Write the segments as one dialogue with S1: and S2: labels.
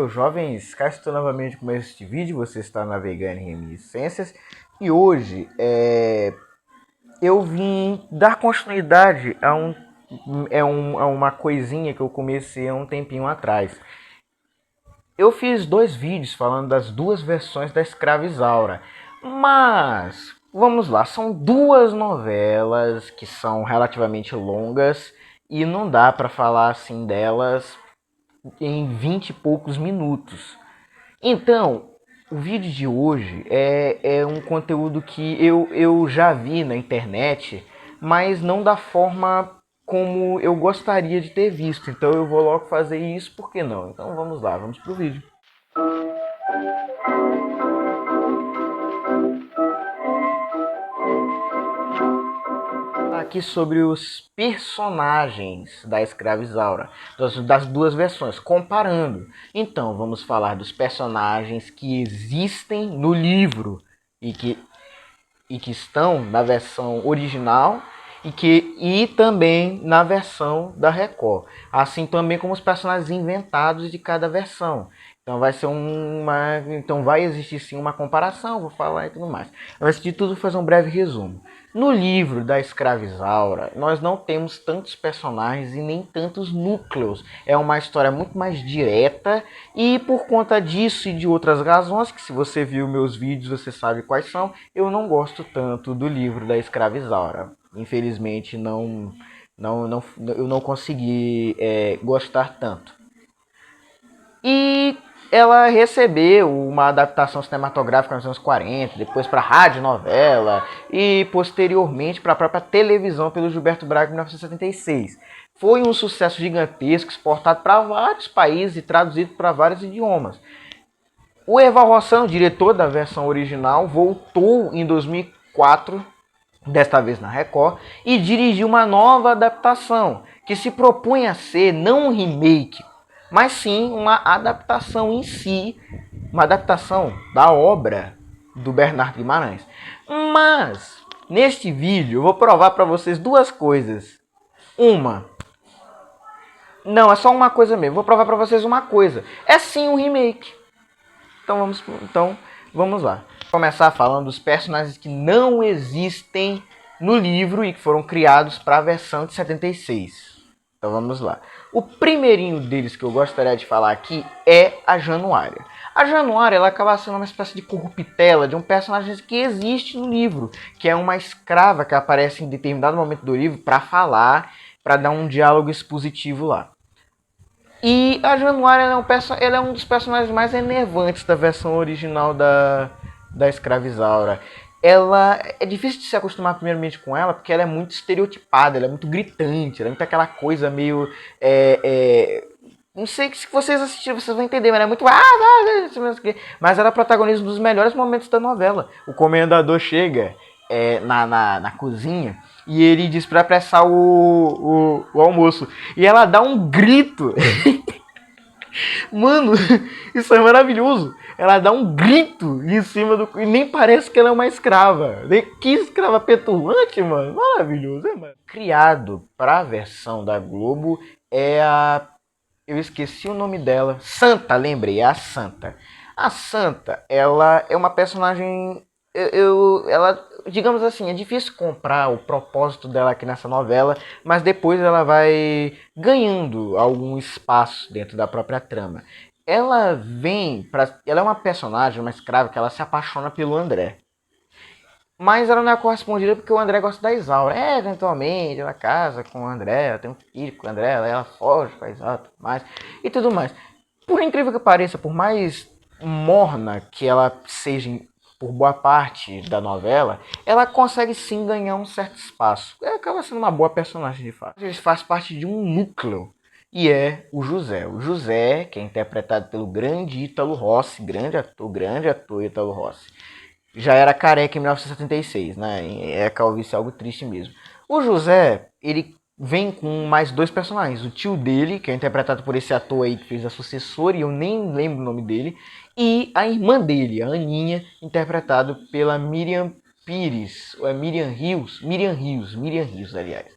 S1: Jovens, cá estou novamente com este vídeo. Você está navegando em reminiscências e hoje eu vim dar continuidade a uma coisinha que eu comecei há um tempinho atrás. Eu fiz dois vídeos falando das duas versões da Escrava Isaura, mas vamos lá, são duas novelas que são relativamente longas e não dá para falar assim delas em 20 e poucos minutos. Então, o vídeo de hoje é um conteúdo que eu já vi na internet, mas não da forma como eu gostaria de ter visto. Então eu vou logo fazer isso, por que não? Então vamos lá, vamos pro vídeo. Aqui sobre os personagens da Escrava Isaura, das duas versões, comparando. Então, vamos falar dos personagens que existem no livro e que estão na versão original e também na versão da Record. Assim também como os personagens inventados de cada versão. Então vai existir sim uma comparação, vou falar e tudo mais. Antes de tudo, vou fazer um breve resumo. No livro da Escrava Isaura, nós não temos tantos personagens e nem tantos núcleos. É uma história muito mais direta e por conta disso e de outras razões, que se você viu meus vídeos você sabe quais são, eu não gosto tanto do livro da Escrava Isaura. Infelizmente eu não consegui gostar tanto. E ela recebeu uma adaptação cinematográfica nos anos 40, depois para rádio novela e posteriormente para a própria televisão pelo Gilberto Braga em 1976. Foi um sucesso gigantesco, exportado para vários países e traduzido para vários idiomas. O Erval Rossano, diretor da versão original, voltou em 2004, desta vez na Record, e dirigiu uma nova adaptação que se propõe a ser não um remake, mas sim uma adaptação em si, uma adaptação da obra do Bernardo Guimarães. Mas neste vídeo eu vou provar para vocês duas coisas. Não, é só uma coisa mesmo. Vou provar para vocês uma coisa. É sim um remake. Então vamos lá. Vou começar falando dos personagens que não existem no livro e que foram criados para a versão de 76. Então vamos lá. O primeirinho deles que eu gostaria de falar aqui é a Januária. A Januária ela acaba sendo uma espécie de corruptela de um personagem que existe no livro, que é uma escrava que aparece em determinado momento do livro para falar, para dar um diálogo expositivo lá. E a Januária ela é um dos personagens mais enervantes da versão original da Escrava Isaura. Ela é difícil de se acostumar primeiramente com ela, porque ela é muito estereotipada, ela é muito gritante, ela é muito aquela coisa meio... não sei se vocês assistirem, vocês vão entender, mas ela é muito... Mas ela é protagonista dos melhores momentos da novela. O comendador chega na cozinha e ele diz para apressar o almoço. E ela dá um grito. Mano, isso é maravilhoso. Ela dá um grito em cima do... E nem parece que ela é uma escrava. Que escrava petulante, mano. Maravilhoso, mano? Criado para a versão da Globo é a... Eu esqueci o nome dela. Santa, lembrei. É a Santa. A Santa, ela é uma personagem... ela, digamos assim, é difícil comprar o propósito dela aqui nessa novela, mas depois ela vai ganhando algum espaço dentro da própria trama. Ela é uma personagem, uma escrava que ela se apaixona pelo André. Mas ela não é correspondida porque o André gosta da Isaura. Eventualmente ela casa com o André, ela tem um filho com o André, ela foge com a Isaura e tudo mais. Por incrível que pareça, por mais morna que ela seja por boa parte da novela, ela consegue sim ganhar um certo espaço. Ela acaba sendo uma boa personagem de fato. Ele faz parte de um núcleo e é o José. O José, que é interpretado pelo grande Ítalo Rossi, grande ator Ítalo Rossi. Já era careca em 1976, né? É calvície algo triste mesmo. O José, ele vem com mais dois personagens. O tio dele, que é interpretado por esse ator aí que fez a sucessora, e eu nem lembro o nome dele. E a irmã dele, a Aninha, interpretado pela Miriam Pires. Ou é Miriam Rios, aliás.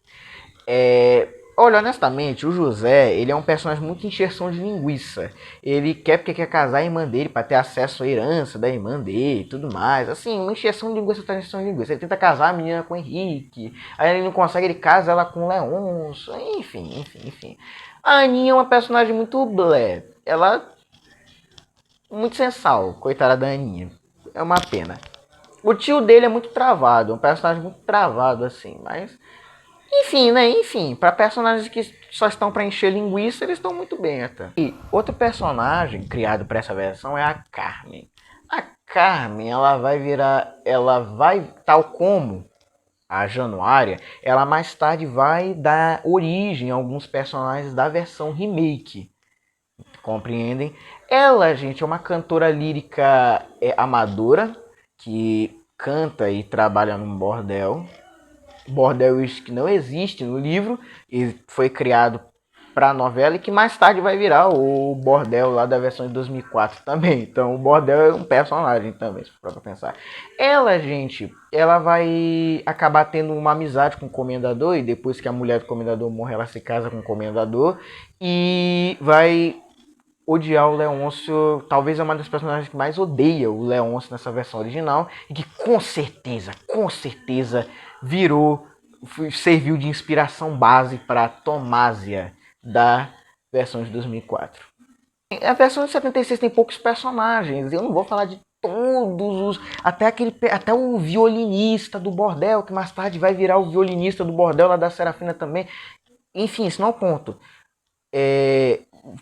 S1: olha, honestamente, o José, ele é um personagem muito encheção de linguiça. Ele quer porque quer casar a irmã dele pra ter acesso à herança da irmã dele e tudo mais. Assim, uma encheção de linguiça tá encheção de linguiça. Ele tenta casar a menina com o Henrique, aí ele não consegue, ele casa ela com o Leôncio. Enfim. A Aninha é uma personagem muito blé. Ela muito sensal, coitada da Aninha. É uma pena. O tio dele é muito travado, um personagem muito travado assim, mas enfim, né? Enfim, para personagens que só estão para encher linguiça, eles estão muito bem até. E outro personagem criado para essa versão é a Carmen. A Carmen, ela vai, tal como a Januária, ela mais tarde vai dar origem a alguns personagens da versão remake. Compreendem? Ela, gente, é uma cantora lírica amadora que canta e trabalha num bordel. Bordel isso que não existe no livro e foi criado para a novela e que mais tarde vai virar o bordel lá da versão de 2004 também. Então o bordel é um personagem também, se for para pensar. Ela, gente, ela vai acabar tendo uma amizade com o comendador e depois que a mulher do comendador morre, ela se casa com o comendador e vai odiar o Leôncio. Talvez é uma das personagens que mais odeia o Leôncio nessa versão original e que com certeza serviu de inspiração base para Tomásia da versão de 2004. A versão de 76 tem poucos personagens. Eu não vou falar de todos os, até o violinista do bordel, que mais tarde vai virar o violinista do bordel lá da Serafina também. Enfim, isso não é o ponto.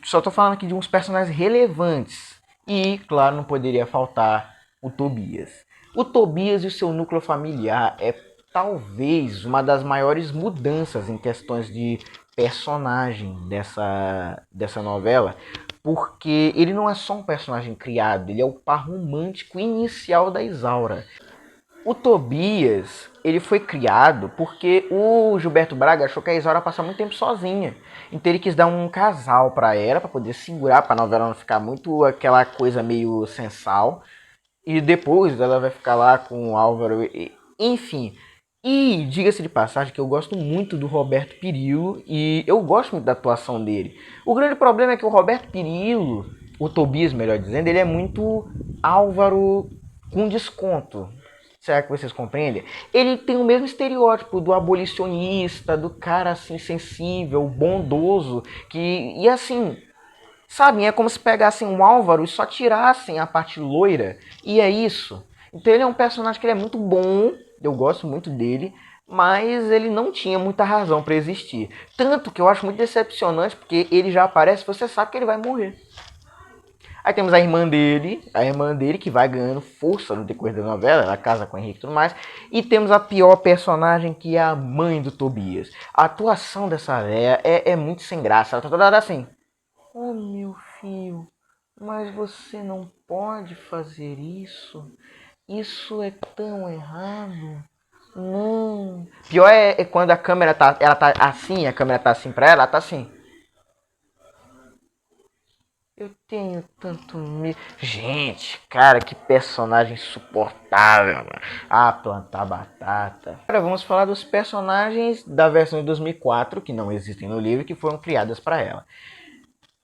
S1: Só tô falando aqui de uns personagens relevantes. E, claro, não poderia faltar o Tobias. O Tobias e o seu núcleo familiar é talvez uma das maiores mudanças em questões de personagem dessa novela, porque ele não é só um personagem criado, ele é o par romântico inicial da Isaura. O Tobias, ele foi criado porque o Gilberto Braga achou que a Isaura ia passar muito tempo sozinha. Então ele quis dar um casal para ela, para poder segurar, para a novela não ficar muito aquela coisa meio sensal. E depois ela vai ficar lá com o Álvaro, enfim. E diga-se de passagem que eu gosto muito do Roberto Pirillo e eu gosto muito da atuação dele. O grande problema é que o Roberto Pirillo, o Tobias melhor dizendo, ele é muito Álvaro com desconto. Será que vocês compreendem? Ele tem o mesmo estereótipo do abolicionista, do cara assim sensível, bondoso, e assim, sabe, é como se pegassem um Álvaro e só tirassem a parte loira, e é isso. Então ele é um personagem que ele é muito bom, eu gosto muito dele, mas ele não tinha muita razão para existir. Tanto que eu acho muito decepcionante, porque ele já aparece, você sabe que ele vai morrer. Aí temos a irmã dele que vai ganhando força no decorrer da novela, ela casa com o Henrique e tudo mais. E temos a pior personagem, que é a mãe do Tobias. A atuação dessa véia é muito sem graça, ela tá toda hora assim: oh meu filho, mas você não pode fazer isso. Isso é tão errado. Não. Pior é quando a câmera ela tá assim, a câmera tá assim pra ela tá assim. Eu tenho tanto medo. Gente, cara, que personagem insuportável, mano. Ah, plantar batata. Agora vamos falar dos personagens da versão de 2004, que não existem no livro, que foram criadas para ela.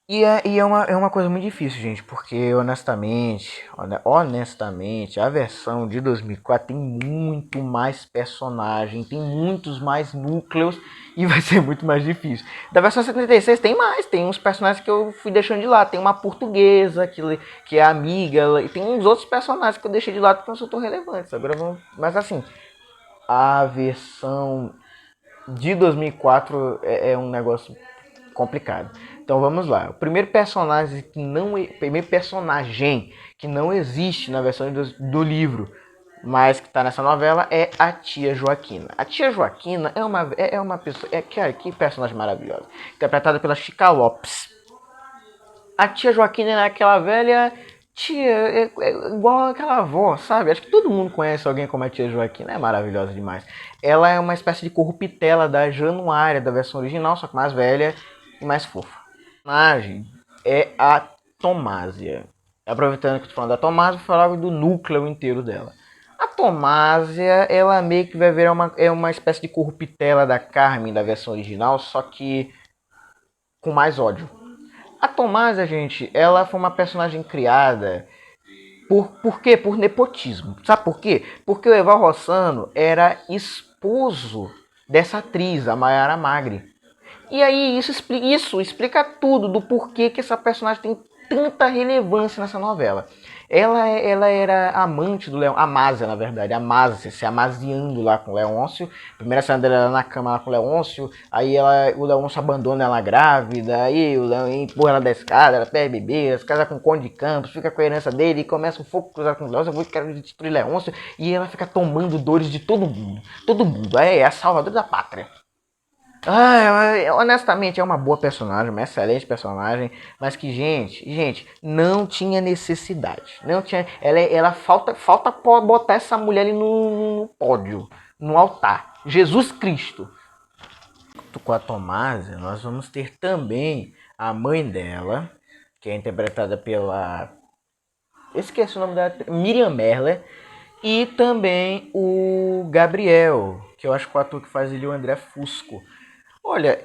S1: E é uma coisa muito difícil, gente, porque honestamente, a versão de 2004 tem muito mais personagem, tem muitos mais núcleos e vai ser muito mais difícil. Da versão 76 tem mais, tem uns personagens que eu fui deixando de lado, tem uma portuguesa que é amiga, e tem uns outros personagens que eu deixei de lado porque não são tão relevantes. Agora vamos, mas assim, a versão de 2004 é um negócio complicado. Então vamos lá. O primeiro personagem que não existe na versão do livro, mas que está nessa novela, é a tia Joaquina. A tia Joaquina é uma pessoa. Que personagem maravilhosa. Interpretada pela Chica Lopes. A tia Joaquina é aquela velha tia, é igual aquela avó, sabe? Acho que todo mundo conhece alguém como a tia Joaquina, é maravilhosa demais. Ela é uma espécie de corruptela da Januária, da versão original, só que mais velha e mais fofa. A personagem é a Tomásia. Aproveitando que eu tô falando da Tomásia, vou falar do núcleo inteiro dela. Tomásia, ela meio que vai virar uma espécie de corruptela da Carmen da versão original, só que com mais ódio. A Tomásia, gente, ela foi uma personagem criada por quê? Por nepotismo. Sabe por quê? Porque o Eval Rossano era esposo dessa atriz, a Maiara Magri. E aí isso explica tudo do porquê que essa personagem tem tanta relevância nessa novela. Ela era amante do Leão, Amásia, na verdade, Amásia, se amaziando lá com o Leôncio. Primeira cena dela era na cama lá com o Leôncio, aí o Leôncio abandona ela grávida, aí o Leão empurra ela da escada, ela perde bebê, se casa com o Conde de Campos, fica com a herança dele e começa um fogo cruzado com o Leôncio, eu vou querer destruir Leôncio, e ela fica tomando dores de todo mundo, é a salvadora da pátria. Honestamente, é uma boa personagem, uma excelente personagem, mas que, gente, não tinha necessidade. Não tinha, ela falta botar essa mulher ali no pódio, no altar. Jesus Cristo. Com a Tomásia, nós vamos ter também a mãe dela, que é interpretada pela... esqueci o nome dela, Miriam Merler, e também o Gabriel, que eu acho que o ator que faz ele é o André Fusco. Olha,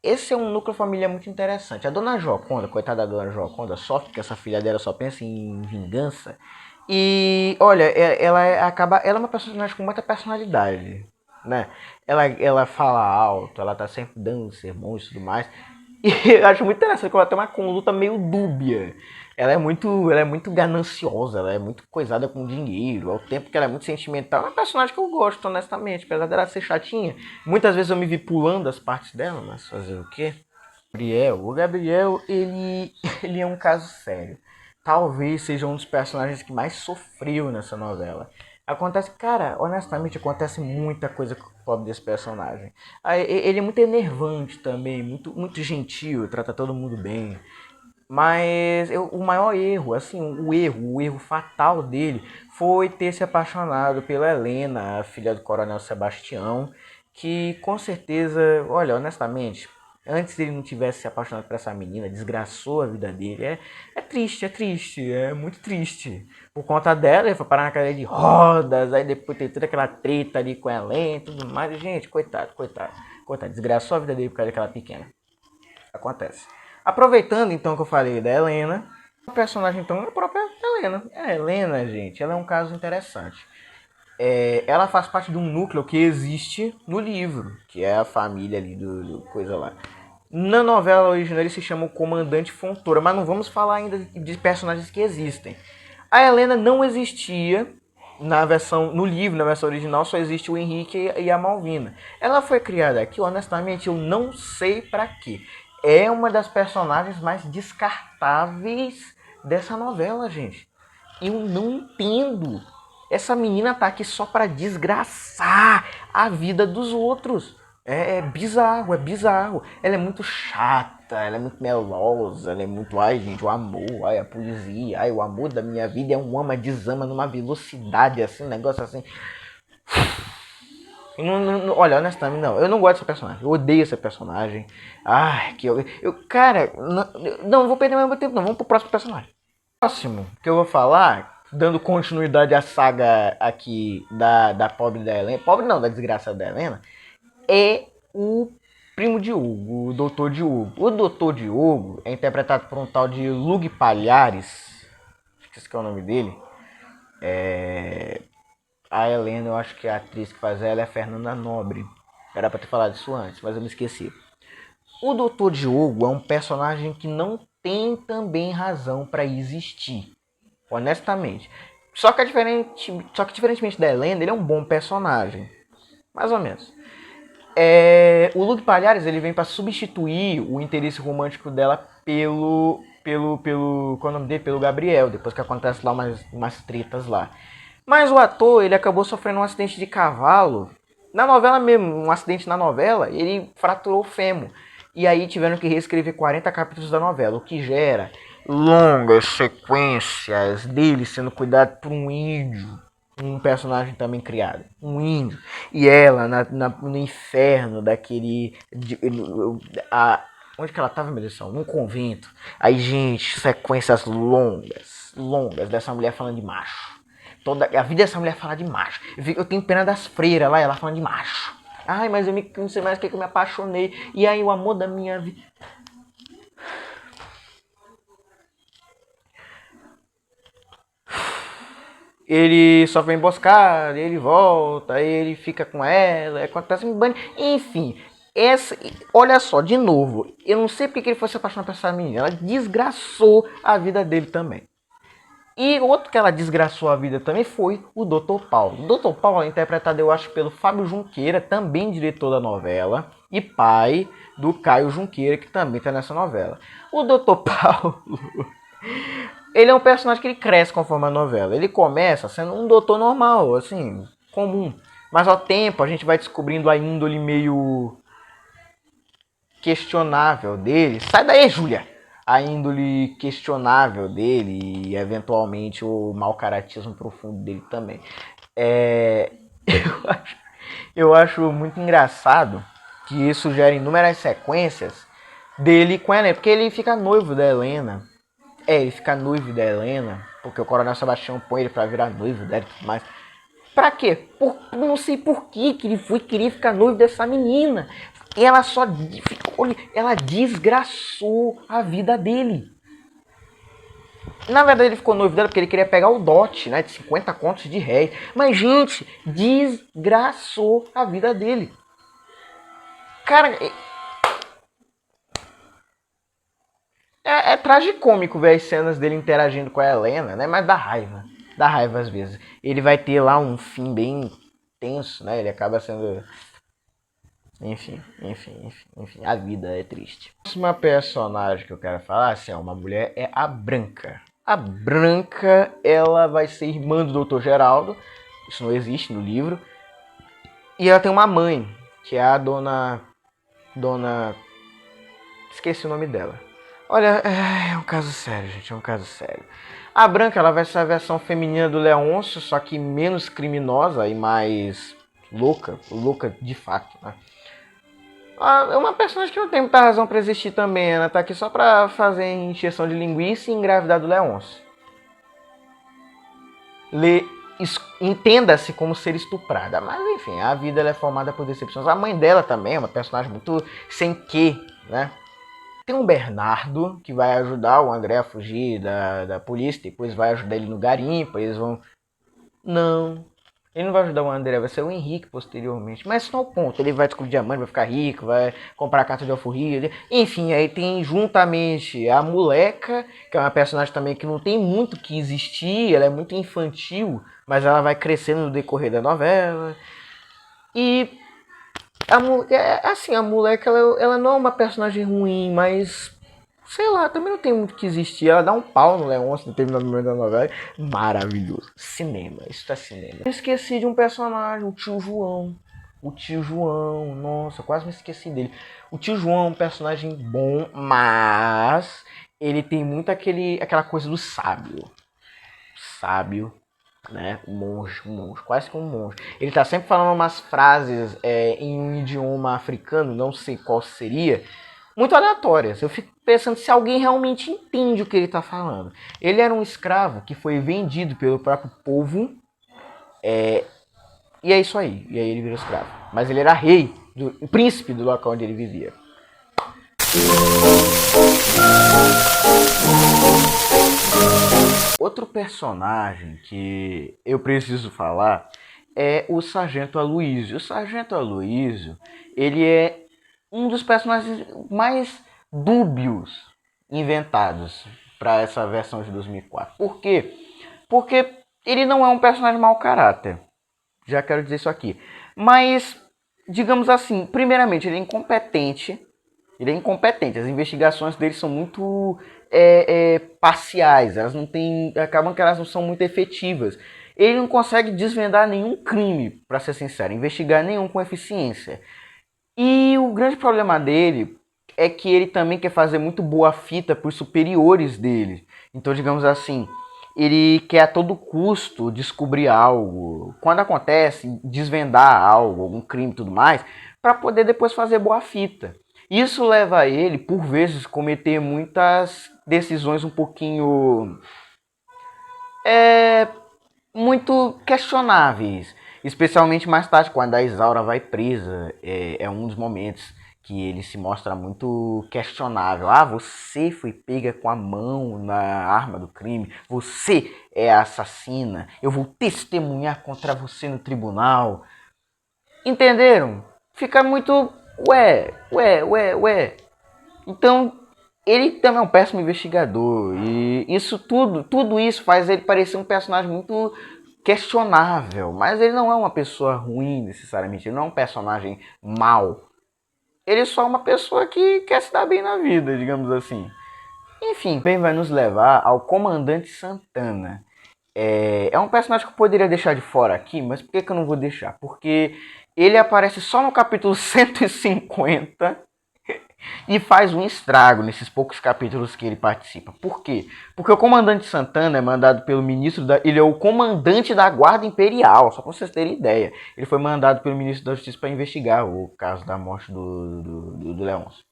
S1: esse é um núcleo familiar muito interessante. A dona Joconda, coitada da dona Joconda, sofre porque essa filha dela só pensa em vingança. E, olha, ela é uma personagem com muita personalidade, né? Ela fala alto, ela tá sempre dando sermões e tudo mais. E eu acho muito interessante que ela tem uma conduta meio dúbia. Ela é muito gananciosa, ela é muito coisada com dinheiro, ao tempo que ela é muito sentimental. É uma personagem que eu gosto, honestamente, apesar dela ser chatinha. Muitas vezes eu me vi pulando as partes dela, mas fazer o quê? O Gabriel, ele é um caso sério. Talvez seja um dos personagens que mais sofreu nessa novela. Acontece, cara, honestamente, acontece muita coisa com o pobre desse personagem. Ele é muito enervante também, muito gentil, trata todo mundo bem. Mas o maior erro, assim, o erro fatal dele foi ter se apaixonado pela Helena, a filha do Coronel Sebastião, que com certeza, olha, honestamente, antes ele não tivesse se apaixonado por essa menina, desgraçou a vida dele. É triste, é muito triste. Por conta dela, ele foi parar na cadeira de rodas, aí depois tem toda aquela treta ali com a Helena e tudo mais. Gente, coitado, desgraçou a vida dele por causa daquela pequena. Acontece. Aproveitando então que eu falei da Helena, o personagem então é a própria Helena. A Helena, gente, ela é um caso interessante. Ela faz parte de um núcleo que existe no livro, que é a família ali do coisa lá. Na novela original ele se chama o Comandante Fontoura, mas não vamos falar ainda de personagens que existem. A Helena não existia no livro, na versão original, só existe o Henrique e a Malvina. Ela foi criada aqui, honestamente, eu não sei pra quê. É uma das personagens mais descartáveis dessa novela, gente. Eu não entendo. Essa menina tá aqui só pra desgraçar a vida dos outros. É bizarro, é bizarro. Ela é muito chata, ela é muito melosa, ela é muito, ai gente, o amor, ai a poesia, ai o amor da minha vida é um ama-desama numa velocidade assim, um negócio assim. Olha, honestamente, não, eu não gosto dessa personagem, eu odeio essa personagem. Ai, cara, não vou perder mais meu tempo, não, vamos pro próximo personagem. Próximo que eu vou falar, dando continuidade à saga aqui da pobre da Helena, pobre não, da desgraça da Helena, é o primo Diogo, o Doutor Diogo. O Doutor Diogo é interpretado por um tal de Lug Palhares, esqueci que é o nome dele. A Helena, eu acho que a atriz que faz ela é a Fernanda Nobre. Era pra ter falado isso antes, mas eu me esqueci. O Doutor Diogo é um personagem que não tem também razão para existir, honestamente. Só que diferentemente da Helena, ele é um bom personagem, mais ou menos. O Luke Palhares ele vem para substituir o interesse romântico dela pelo qual é o nome dele? Pelo Gabriel, depois que acontece lá umas tretas lá. Mas o ator, ele acabou sofrendo um acidente de cavalo. Na novela mesmo, um acidente na novela, ele fraturou o fêmur. E aí tiveram que reescrever 40 capítulos da novela, o que gera longas sequências dele sendo cuidado por um índio. Um personagem também criado, um índio. E ela no inferno daquele... onde que ela tava, meu Deus do céu? Num convento. Aí, gente, sequências longas dessa mulher falando de macho. A vida dessa mulher fala de macho. Eu tenho pena das freiras lá, ela falando de macho. Ai, mas eu não sei mais o que eu me apaixonei. E aí o amor da minha vida. Ele sofre uma emboscada, ele volta, aí ele fica com ela, acontece um banho. Enfim, olha só, de novo, eu não sei porque ele foi se apaixonar por essa menina. Ela desgraçou a vida dele também. E outro que ela desgraçou a vida também foi o Dr. Paulo. O Dr. Paulo é interpretado, eu acho, pelo Fábio Junqueira, também diretor da novela, e pai do Caio Junqueira, que também está nessa novela. O Dr. Paulo, ele é um personagem que ele cresce conforme a novela. Ele começa sendo um doutor normal, assim, comum. Mas ao tempo a gente vai descobrindo a índole meio questionável dele. Sai daí, Júlia! A índole questionável dele e eventualmente o mau caratismo profundo dele também. Eu, acho, eu acho muito engraçado que isso gera inúmeras sequências dele com a Helena, porque ele fica noivo da Helena. Ele fica noivo da Helena, porque o Coronel Sebastião põe ele pra virar noivo dela e tudo mais. Pra quê? Não sei por que ele queria ficar noivo dessa menina. E ela ela desgraçou a vida dele. Na verdade ele ficou noivo dela porque ele queria pegar o dote, né, de 50 contos de réis. Mas, gente, desgraçou a vida dele. Cara, é tragicômico ver as cenas dele interagindo com a Helena, né? Mas dá raiva. Dá raiva às vezes. Ele vai ter lá um fim bem tenso, né? Ele acaba sendo... Enfim. A vida é triste. A próxima personagem que eu quero falar, se é uma mulher, é a Branca. A Branca, ela vai ser irmã do Dr. Geraldo. Isso não existe no livro. E ela tem uma mãe, que é a dona... Esqueci o nome dela. Olha, é um caso sério, gente, é um caso sério. A Branca, ela vai ser a versão feminina do Leôncio, só que menos criminosa e mais louca de fato, né? É uma personagem que não tem muita razão pra existir também, ela tá aqui só pra fazer encheção de linguiça e engravidar do Leôncio. Entenda-se como ser estuprada, mas enfim, a vida ela é formada por decepções. A mãe dela também é uma personagem muito sem quê, né? Tem um Bernardo que vai ajudar o André a fugir da polícia, depois vai ajudar ele no garimpo, eles vão... Não, ele não vai ajudar o André, vai ser o Henrique posteriormente, mas isso não é o ponto, ele vai descobrir diamante, vai ficar rico, vai comprar a carta de alforria, enfim, aí tem juntamente a moleca, que é uma personagem também que não tem muito que existir, ela é muito infantil, mas ela vai crescendo no decorrer da novela, e... a moleca, ela não é uma personagem ruim, mas... Sei lá, também não tem muito que existir. Ela dá um pau no Leôncio no determinado momento da novela. Maravilhoso. Cinema, isso é cinema. Eu esqueci de um personagem, o tio João. O tio João, nossa, quase me esqueci dele. O tio João é um personagem bom, mas... ele tem muito aquela coisa do sábio. Sábio, né? Monge, quase que um monge. Ele tá sempre falando umas frases em um idioma africano, não sei qual seria, muito aleatórias. Eu fico pensando se alguém realmente entende o que ele tá falando. Ele era um escravo que foi vendido pelo próprio povo, e é isso aí. E aí ele virou escravo. Mas ele era rei, o príncipe do local onde ele vivia. Outro personagem que eu preciso falar é o Sargento Aloysio. O Sargento Aloysio, ele é um dos personagens mais dúbios inventados para essa versão de 2004. Por quê? Porque ele não é um personagem mau caráter. Já quero dizer isso aqui. Mas, digamos assim, primeiramente, ele é incompetente. Ele é incompetente. As investigações dele são muito parciais. Elas não têm, acabam que elas não são muito efetivas. Ele não consegue desvendar nenhum crime, para ser sincero, investigar nenhum com eficiência. E o grande problema dele é que ele também quer fazer muito boa fita para os superiores dele. Então, digamos assim, ele quer a todo custo descobrir algo. Quando acontece, desvendar algo, algum crime e tudo mais, para poder depois fazer boa fita. Isso leva a ele, por vezes, a cometer muitas decisões um pouquinho muito questionáveis. Especialmente mais tarde, quando a Isaura vai presa. É um dos momentos que ele se mostra muito questionável. Ah, você foi pega com a mão na arma do crime. Você é a assassina. Eu vou testemunhar contra você no tribunal. Entenderam? Fica muito... Ué. Então, ele também é um péssimo investigador. E isso tudo isso faz ele parecer um personagem muito questionável. Mas ele não é uma pessoa ruim, necessariamente. Ele não é um personagem mau. Ele é só uma pessoa que quer se dar bem na vida, digamos assim. Enfim, bem vai nos levar ao Comandante Santana. É um personagem que eu poderia deixar de fora aqui, mas por que eu não vou deixar? Porque ele aparece só no capítulo 150 e faz um estrago nesses poucos capítulos que ele participa. Por quê? Porque o Comandante Santana é mandado pelo ministro da... Ele é o comandante da Guarda Imperial, só para vocês terem ideia. Ele foi mandado pelo ministro da Justiça para investigar o caso da morte do Leôncio.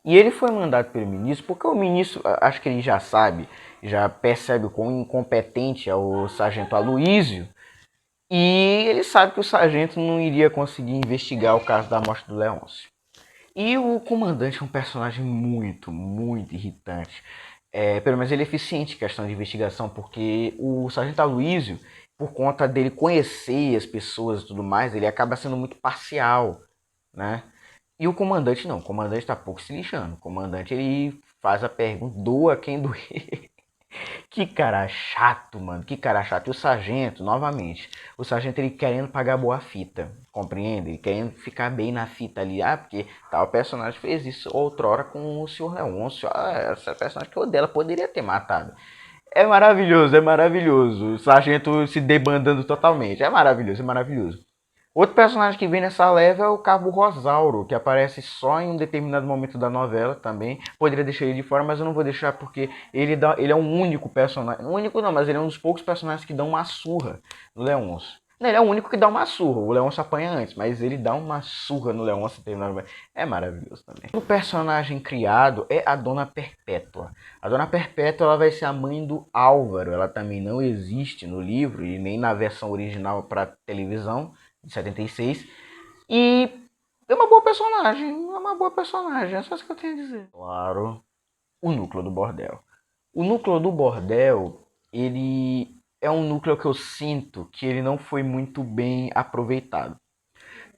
S1: E ele foi mandado pelo ministro porque o ministro, acho que ele já sabe, já percebe o quão incompetente é o sargento Aloísio. E ele sabe que o sargento não iria conseguir investigar o caso da morte do Leôncio. E o comandante é um personagem muito irritante. Pelo menos ele é eficiente em questão de investigação, porque o sargento Aloísio, por conta dele conhecer as pessoas e tudo mais, ele acaba sendo muito parcial, né? E o comandante não, o comandante tá pouco se lixando. O comandante ele faz a pergunta, doa quem doer. Que cara chato, mano. Que cara chato. E o sargento, novamente. O sargento ele querendo pagar boa fita. Compreende? Ele querendo ficar bem na fita ali. Ah, porque tal personagem fez isso outrora com o Sr. Leôncio. Ah, essa personagem que eu dela poderia ter matado. É maravilhoso, é maravilhoso. O sargento se debandando totalmente. É maravilhoso, é maravilhoso. Outro personagem que vem nessa leva é o Cabo Rosauro, que aparece só em um determinado momento da novela também. Poderia deixar ele de fora, mas eu não vou deixar porque ele é um único personagem. Um único não, mas ele é um dos poucos personagens que dão uma surra no Leôncio. Ele é o único que dá uma surra. O Leôncio apanha antes, mas ele dá uma surra no Leôncio. É maravilhoso também. O personagem criado é a Dona Perpétua. A Dona Perpétua ela vai ser a mãe do Álvaro. Ela também não existe no livro e nem na versão original para televisão de 76. E é uma boa personagem, é só isso que eu tenho a dizer. Claro, o núcleo do bordel. O núcleo do bordel, ele é um núcleo que eu sinto que ele não foi muito bem aproveitado.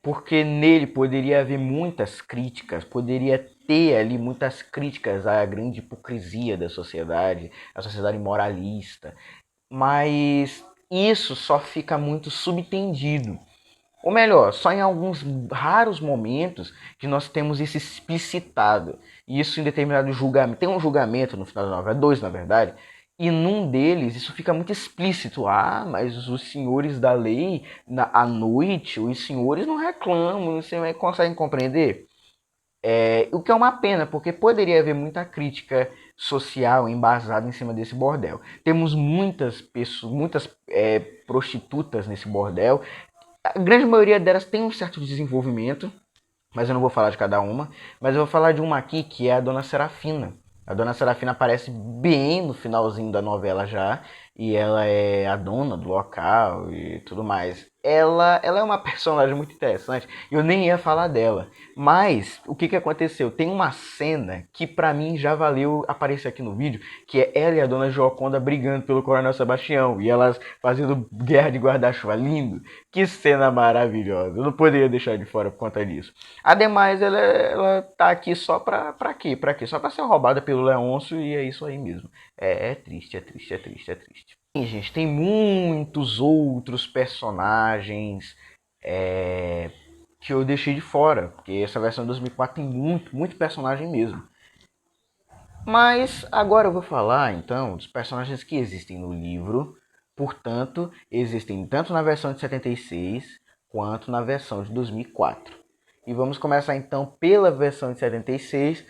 S1: Porque nele poderia haver muitas críticas, poderia ter ali muitas críticas à grande hipocrisia da sociedade, a sociedade moralista. Mas isso só fica muito subtendido. Ou melhor, só em alguns raros momentos que nós temos isso explicitado. Isso em determinado julgamento. Tem um julgamento no final da novela, dois na verdade, e num deles isso fica muito explícito. Ah, mas os senhores da lei, à noite, os senhores não reclamam, você conseguem compreender? O que é uma pena, porque poderia haver muita crítica social embasada em cima desse bordel. Temos muitas pessoas, muitas prostitutas nesse bordel. A grande maioria delas tem um certo desenvolvimento, mas eu não vou falar de cada uma. Mas eu vou falar de uma aqui que é a Dona Serafina. A Dona Serafina aparece bem no finalzinho da novela já. E ela é a dona do local e tudo mais. Ela é uma personagem muito interessante. Eu nem ia falar dela. Mas o que aconteceu? Tem uma cena que pra mim já valeu aparecer aqui no vídeo. Que é ela e a Dona Joconda brigando pelo Coronel Sebastião. E elas fazendo guerra de guarda-chuva. Lindo. Que cena maravilhosa. Eu não poderia deixar de fora por conta disso. Ademais, ela tá aqui só pra quê? Pra quê? Só pra ser roubada pelo Leôncio e é isso aí mesmo. É triste. Sim, gente, tem muitos outros personagens que eu deixei de fora, porque essa versão de 2004 tem muito personagem mesmo. Mas agora eu vou falar, então, dos personagens que existem no livro. Portanto, existem tanto na versão de 76 quanto na versão de 2004. E vamos começar, então, pela versão de 76,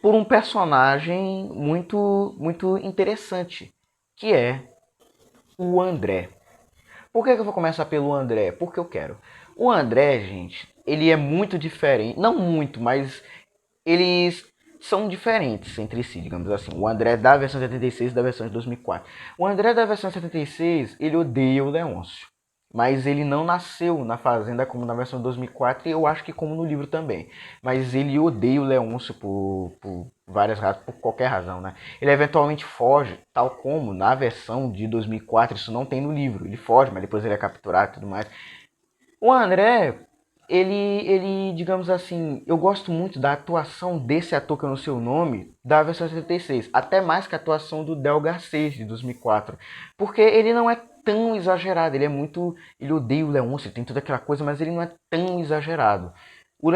S1: por um personagem muito interessante, que é o André. Por que eu vou começar pelo André? Porque eu quero. O André, gente, ele é muito diferente. Não muito, mas eles são diferentes entre si, digamos assim. O André da versão 76 e da versão de 2004. O André da versão 76, ele odeia o Leôncio. Mas ele não nasceu na Fazenda como na versão de 2004 e eu acho que como no livro também. Mas ele odeia o Leôncio por várias razões, por qualquer razão, né? Ele eventualmente foge, tal como na versão de 2004, isso não tem no livro. Ele foge, mas depois ele é capturado e tudo mais. O André, digamos assim, eu gosto muito da atuação desse ator que eu não sei o nome, da versão 76, até mais que a atuação do Del Garcês, de 2004, porque ele não é tão exagerado, ele odeia o Leôncio, tem toda aquela coisa, mas ele não é tão exagerado. O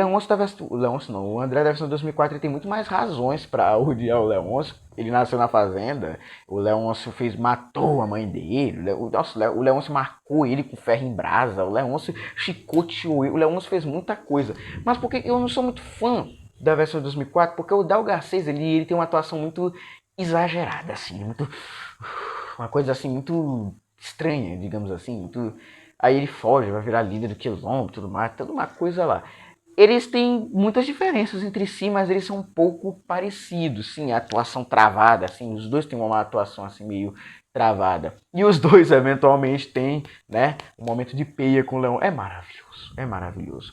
S1: André da versão 2004 ele tem muito mais razões para odiar o Leôncio. Ele nasceu na fazenda, o Leôncio matou a mãe dele, o Leôncio marcou ele com ferro em brasa, o Leôncio chicoteou ele, o Leôncio fez muita coisa. Mas porque eu não sou muito fã da versão de 2004, porque o Del Garcês ele tem uma atuação muito exagerada, assim, muito, uma coisa assim muito estranha, digamos assim, muito, aí ele foge, vai virar líder do quilombo, tudo mais, toda uma coisa lá. Eles têm muitas diferenças entre si, mas eles são um pouco parecidos, sim, a atuação travada, assim, os dois têm uma atuação assim meio travada. E os dois eventualmente têm, né, um momento de peia com o Leão. É maravilhoso, é maravilhoso.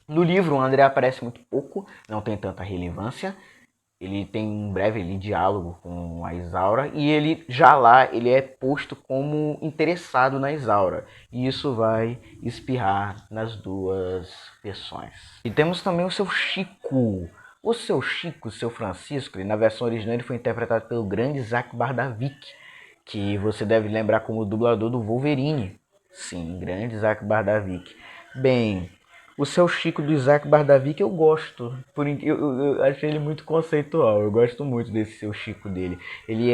S1: No livro o André aparece muito pouco, não tem tanta relevância. Ele tem um breve diálogo com a Isaura e ele é posto como interessado na Isaura. E isso vai espirrar nas duas versões. E temos também o seu Chico. O seu Chico, o seu Francisco, na versão original ele foi interpretado pelo grande Isaac Bardavik, que você deve lembrar como dublador do Wolverine. Sim, grande Isaac Bardavik. Bem, o seu Chico do Isaac Bardavik eu gosto. Eu acho ele muito conceitual. Eu gosto muito desse seu Chico dele. Ele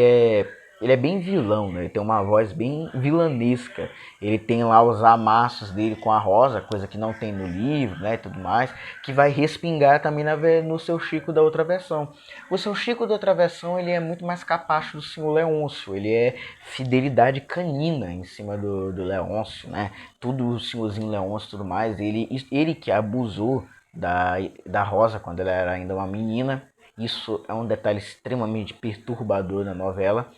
S1: é bem vilão, né? Ele tem uma voz bem vilanesca. Ele tem lá os amassos dele com a Rosa, coisa que não tem no livro, né? E tudo mais. Que vai respingar também no seu Chico da outra versão. O seu Chico da outra versão ele é muito mais capacho do senhor Leôncio. Ele é fidelidade canina em cima do Leôncio, né? Tudo o senhorzinho Leôncio e tudo mais. Ele que abusou da Rosa quando ela era ainda uma menina. Isso é um detalhe extremamente perturbador na novela.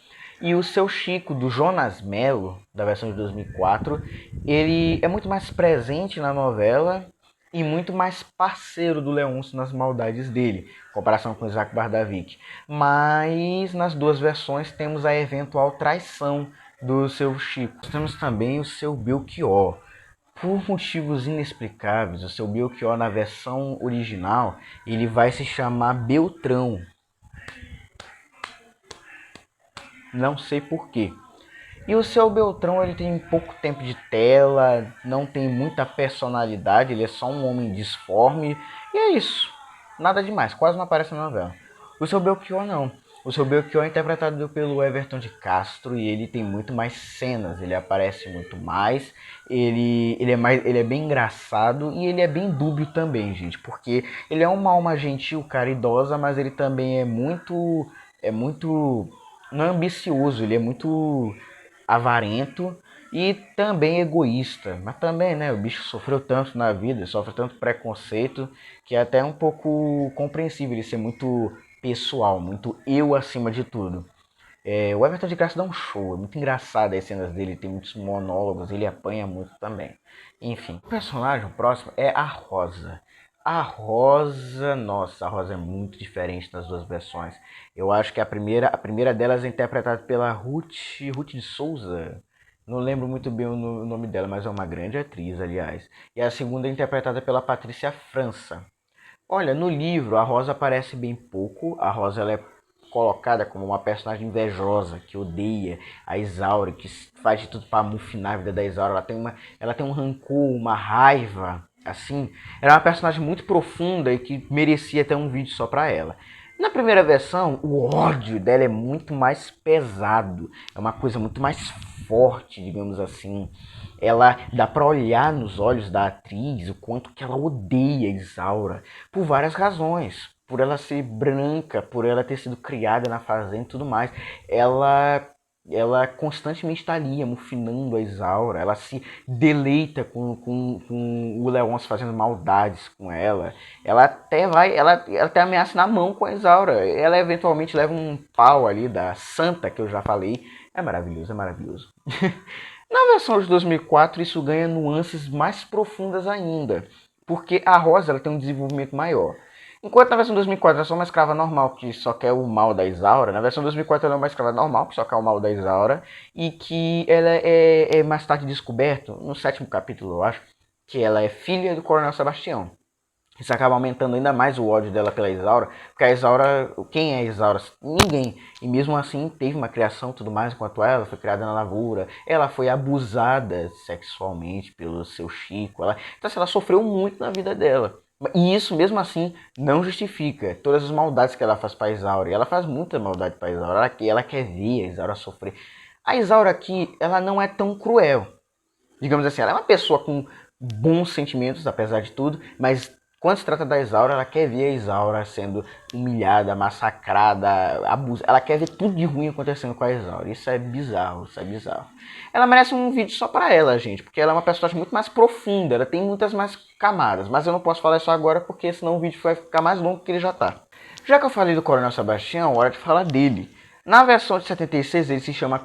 S1: E o seu Chico, do Jonas Mello, da versão de 2004, ele é muito mais presente na novela e muito mais parceiro do Leôncio nas maldades dele, em comparação com Isaac Bardavik. Mas nas duas versões temos a eventual traição do seu Chico. Temos também o seu Belchior. Por motivos inexplicáveis, o seu Belchior na versão original, ele vai se chamar Beltrão. Não sei porquê. E o seu Beltrão ele tem pouco tempo de tela, não tem muita personalidade, ele é só um homem disforme. E é isso. Nada demais, quase não aparece na novela. O seu Belchior não. O seu Belchior é interpretado pelo Everton de Castro e ele tem muito mais cenas, ele aparece muito mais, ele é bem engraçado e ele é bem dúbio também, gente, porque ele é uma alma gentil, caridosa, mas ele também é muito não é ambicioso, ele é muito avarento e também egoísta. Mas também, né, o bicho sofreu tanto na vida, sofre tanto preconceito, que é até um pouco compreensível ele ser muito pessoal, muito eu acima de tudo. O Everton de Castro dá um show, é muito engraçado as cenas dele, tem muitos monólogos, ele apanha muito também. Enfim, o personagem próximo é a Rosa. A Rosa, nossa, a Rosa é muito diferente das duas versões. Eu acho que a primeira delas é interpretada pela Ruth de Souza. Não lembro muito bem o nome dela, mas é uma grande atriz, aliás. E a segunda é interpretada pela Patrícia França. Olha, no livro a Rosa aparece bem pouco. A Rosa ela é colocada como uma personagem invejosa, que odeia a Isaura, que faz de tudo para mufinar a vida da Isaura. Ela tem um rancor, uma raiva, assim. Ela é uma personagem muito profunda e que merecia até um vídeo só para ela. Na primeira versão, o ódio dela é muito mais pesado. É uma coisa muito mais forte, digamos assim. Ela dá para olhar nos olhos da atriz o quanto que ela odeia Isaura por várias razões, por ela ser branca, por ela ter sido criada na fazenda e tudo mais. Ela ela constantemente está ali, amufinando a Isaura. Ela se deleita com o Leôncio fazendo maldades com ela. Ela até vai, ela até ameaça na mão com a Isaura. Ela eventualmente leva um pau ali da Santa, que eu já falei. É maravilhoso, é maravilhoso. Na versão de 2004, isso ganha nuances mais profundas ainda, porque a Rosa ela tem um desenvolvimento maior. Enquanto na versão 2004 ela é só uma escrava normal que só quer o mal da Isaura, na versão 2004 ela é uma escrava normal que só quer o mal da Isaura e que ela é mais tarde descoberto, no 7º capítulo eu acho, que ela é filha do Coronel Sebastião. Isso acaba aumentando ainda mais o ódio dela pela Isaura, porque a Isaura, quem é a Isaura? Ninguém. E mesmo assim teve uma criação tudo mais enquanto ela, foi criada na lavoura, ela foi abusada sexualmente pelo seu Chico, então assim, ela sofreu muito na vida dela. E isso mesmo assim não justifica todas as maldades que ela faz para a Isaura. E ela faz muita maldade para a Isaura, ela quer ver a Isaura sofrer. A Isaura aqui, ela não é tão cruel. Digamos assim, ela é uma pessoa com bons sentimentos, apesar de tudo, mas quando se trata da Isaura, ela quer ver a Isaura sendo humilhada, massacrada, abusada. Ela quer ver tudo de ruim acontecendo com a Isaura. Isso é bizarro, isso é bizarro. Ela merece um vídeo só pra ela, gente, porque ela é uma personagem muito mais profunda, ela tem muitas mais camadas. Mas eu não posso falar isso agora, porque senão o vídeo vai ficar mais longo do que ele já tá. Já que eu falei do Coronel Sebastião, hora de falar dele. Na versão de 76, ele se chama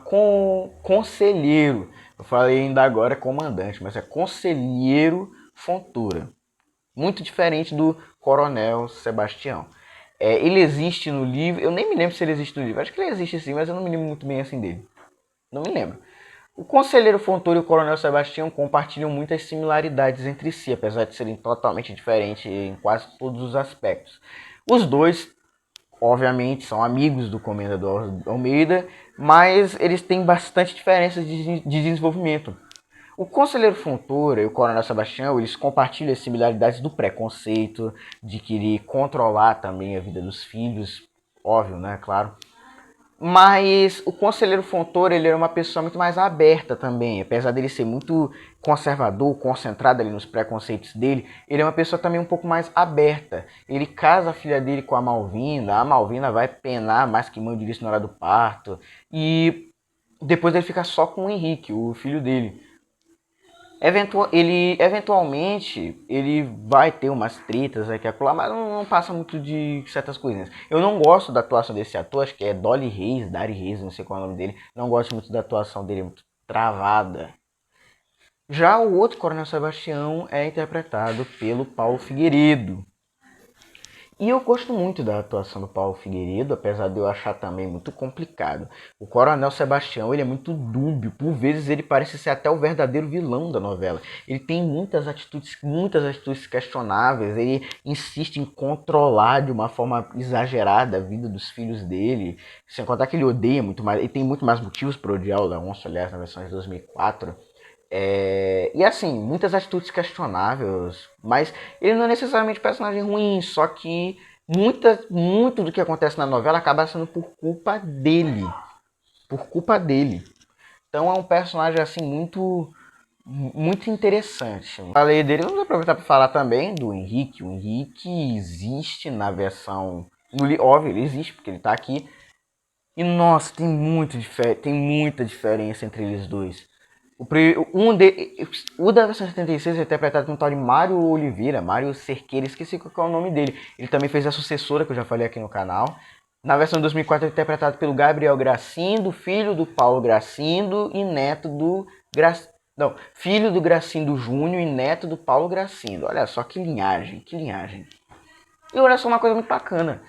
S1: Conselheiro. Eu falei ainda agora comandante, mas é Conselheiro Fontoura. Muito diferente do Coronel Sebastião. Ele existe no livro, eu nem me lembro se ele existe no livro, acho que ele existe sim, mas eu não me lembro muito bem assim dele. Não me lembro. O Conselheiro Fontoura e o Coronel Sebastião compartilham muitas similaridades entre si, apesar de serem totalmente diferentes em quase todos os aspectos. Os dois, obviamente, são amigos do Comendador Almeida, mas eles têm bastante diferenças de desenvolvimento. O Conselheiro Fontoura e o Coronel Sebastião, eles compartilham as similaridades do preconceito, de querer controlar também a vida dos filhos, óbvio, né, claro. Mas o Conselheiro Fontoura, ele era uma pessoa muito mais aberta também, apesar dele ser muito conservador, concentrado ali nos preconceitos dele, ele é uma pessoa também um pouco mais aberta. Ele casa a filha dele com a Malvina vai penar mais que mãe de início na hora do parto, e depois ele fica só com o Henrique, o filho dele. Eventualmente ele vai ter umas tretas aqui e acolá, mas não passa muito de certas coisinhas. Eu não gosto da atuação desse ator, acho que é Dari Reis, não sei qual é o nome dele. Não gosto muito da atuação dele, muito travada. Já o outro Coronel Sebastião é interpretado pelo Paulo Figueiredo. E eu gosto muito da atuação do Paulo Figueiredo, apesar de eu achar também muito complicado. O Coronel Sebastião, ele é muito dúbio, por vezes ele parece ser até o verdadeiro vilão da novela. Ele tem muitas atitudes questionáveis, ele insiste em controlar de uma forma exagerada a vida dos filhos dele, sem contar que ele odeia muito mais, ele tem muito mais motivos para odiar o Leôncio, aliás, na versão de 2004. E assim, muitas atitudes questionáveis, mas ele não é necessariamente um personagem ruim, só que muito do que acontece na novela acaba sendo por culpa dele. Por culpa dele. Então é um personagem assim muito interessante. Falei dele, vamos aproveitar para falar também do Henrique. O Henrique existe na versão. Óbvio, ele existe, porque ele está aqui. E nossa, tem muita diferença entre eles dois. O da versão 76 é interpretado por um tal de Mário Oliveira, Mário Cerqueira, esqueci qual é o nome dele. Ele também fez a sucessora, que eu já falei aqui no canal. Na versão de 2004 é interpretado pelo Gabriel Gracindo, filho do Paulo Gracindo e neto do filho do Gracindo Júnior e neto do Paulo Gracindo. Olha só que linhagem, que linhagem. E olha só uma coisa muito bacana.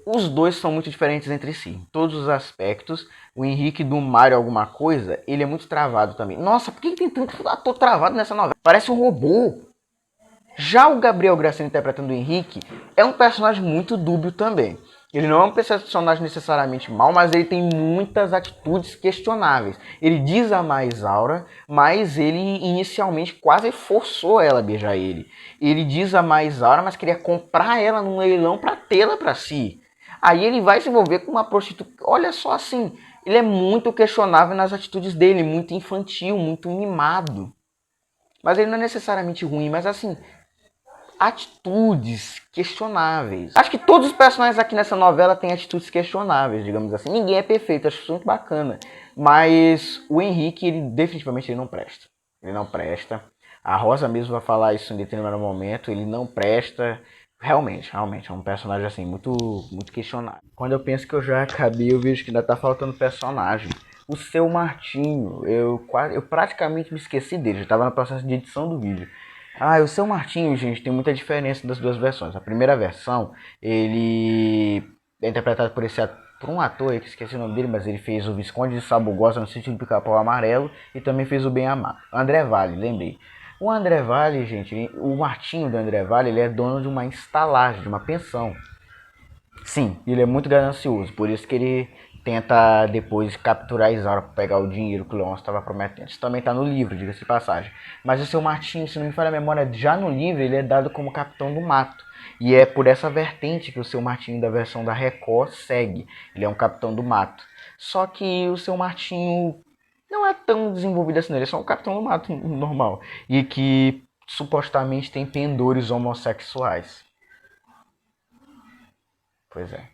S1: Os dois são muito diferentes entre si, em todos os aspectos. O Henrique do Mário alguma coisa, ele é muito travado também. Nossa, por que tem tanto ator travado nessa novela? Parece um robô. Já o Gabriel Gracindo interpretando o Henrique é um personagem muito dúbio também. Ele não é um personagem necessariamente mau, mas ele tem muitas atitudes questionáveis. Ele diz amar Isaura, mas ele inicialmente quase forçou ela a beijar ele. Ele diz amar Isaura, mas queria comprar ela num leilão para tê-la para si. Aí ele vai se envolver com uma prostituta. Olha só assim, ele é muito questionável nas atitudes dele, muito infantil, muito mimado. Mas ele não é necessariamente ruim, mas assim, atitudes questionáveis. Acho que todos os personagens aqui nessa novela têm atitudes questionáveis, digamos assim. Ninguém é perfeito, acho isso muito bacana. Mas o Henrique, ele definitivamente ele não presta. Ele não presta. A Rosa mesmo vai falar isso em determinado momento. Ele não presta. Realmente, é um personagem assim muito questionável. Quando eu penso que eu já acabei, eu vejo que ainda tá faltando personagem. O Seu Martinho, eu praticamente me esqueci dele, já estava no processo de edição do vídeo. O Seu Martinho, gente, tem muita diferença das duas versões. A primeira versão, ele é interpretado por um ator, que esqueci o nome dele, mas ele fez o Visconde de Sabugosa no Sítio do Pica-Pau Amarelo e também fez o Bem Amado. André Vale, lembrei. O André Vale, gente, o Martinho do André Vale, ele é dono de uma estalagem, de uma pensão. Sim, ele é muito ganancioso, por isso que ele tenta depois capturar a Isaura para pegar o dinheiro que o Leôncio estava prometendo. Isso também está no livro, diga-se de passagem. Mas o Seu Martinho, se não me falha a memória, já no livro ele é dado como capitão do mato. E é por essa vertente que o Seu Martinho da versão da Record segue. Ele é um capitão do mato. Só que o Seu Martinho não é tão desenvolvido assim, ele é só um capitão do mato normal. E que supostamente tem pendores homossexuais. Pois é.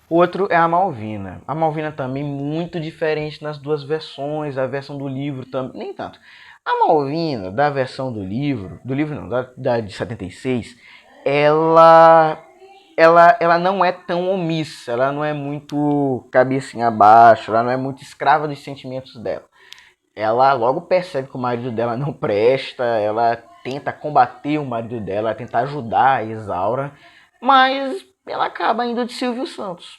S1: O outro é a Malvina. A Malvina também muito diferente nas duas versões, a versão do livro também, nem tanto. A Malvina, da versão do livro não, da de 76, ela não é tão omissa, ela não é muito cabecinha abaixo, ela não é muito escrava dos sentimentos dela. Ela logo percebe que o marido dela não presta, ela tenta combater o marido dela, tenta ajudar a Isaura, mas ela acaba indo de Silvio Santos.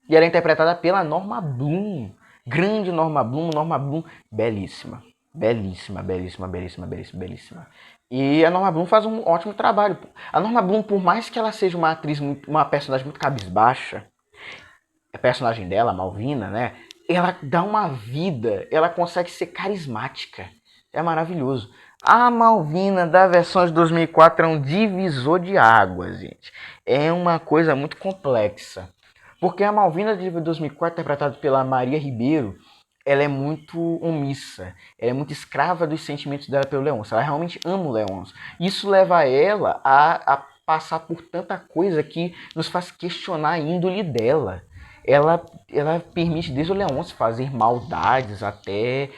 S1: E ela é interpretada pela Norma Bloom. Grande Norma Bloom, belíssima. Belíssima, belíssima, belíssima, belíssima, belíssima. E a Norma Bloom faz um ótimo trabalho. A Norma Bloom, por mais que ela seja uma atriz, uma personagem muito cabisbaixa, a personagem dela, a Malvina, né? Ela dá uma vida, ela consegue ser carismática. É maravilhoso. A Malvina da versão de 2004 é um divisor de águas, gente. É uma coisa muito complexa. Porque a Malvina de 2004, interpretada pela Maria Ribeiro, ela é muito omissa. Ela é muito escrava dos sentimentos dela pelo Leôncio. Ela realmente ama o Leôncio. Isso leva ela a passar por tanta coisa que nos faz questionar a índole dela. Ela permite desde o Leôncio fazer maldades até...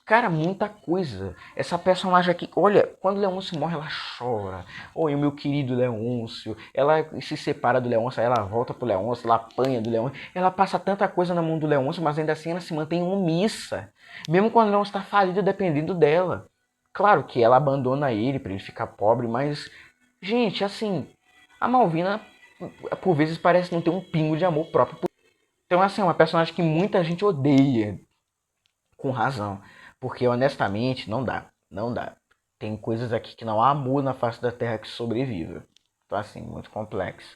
S1: Cara, muita coisa. Essa personagem aqui, olha, quando o Leôncio morre, ela chora. Oi, meu querido Leôncio. Ela se separa do Leôncio, aí ela volta pro Leôncio, ela apanha do Leôncio. Ela passa tanta coisa na mão do Leôncio, mas ainda assim ela se mantém omissa. Mesmo quando o Leôncio está falido, dependendo dela. Claro que ela abandona ele para ele ficar pobre, mas, gente, assim, a Malvina, por vezes, parece não ter um pingo de amor próprio. Então, assim, é uma personagem que muita gente odeia, com razão. Porque, honestamente, não dá. Não dá. Tem coisas aqui que não há amor na face da Terra que sobreviva. Então, assim, muito complexo.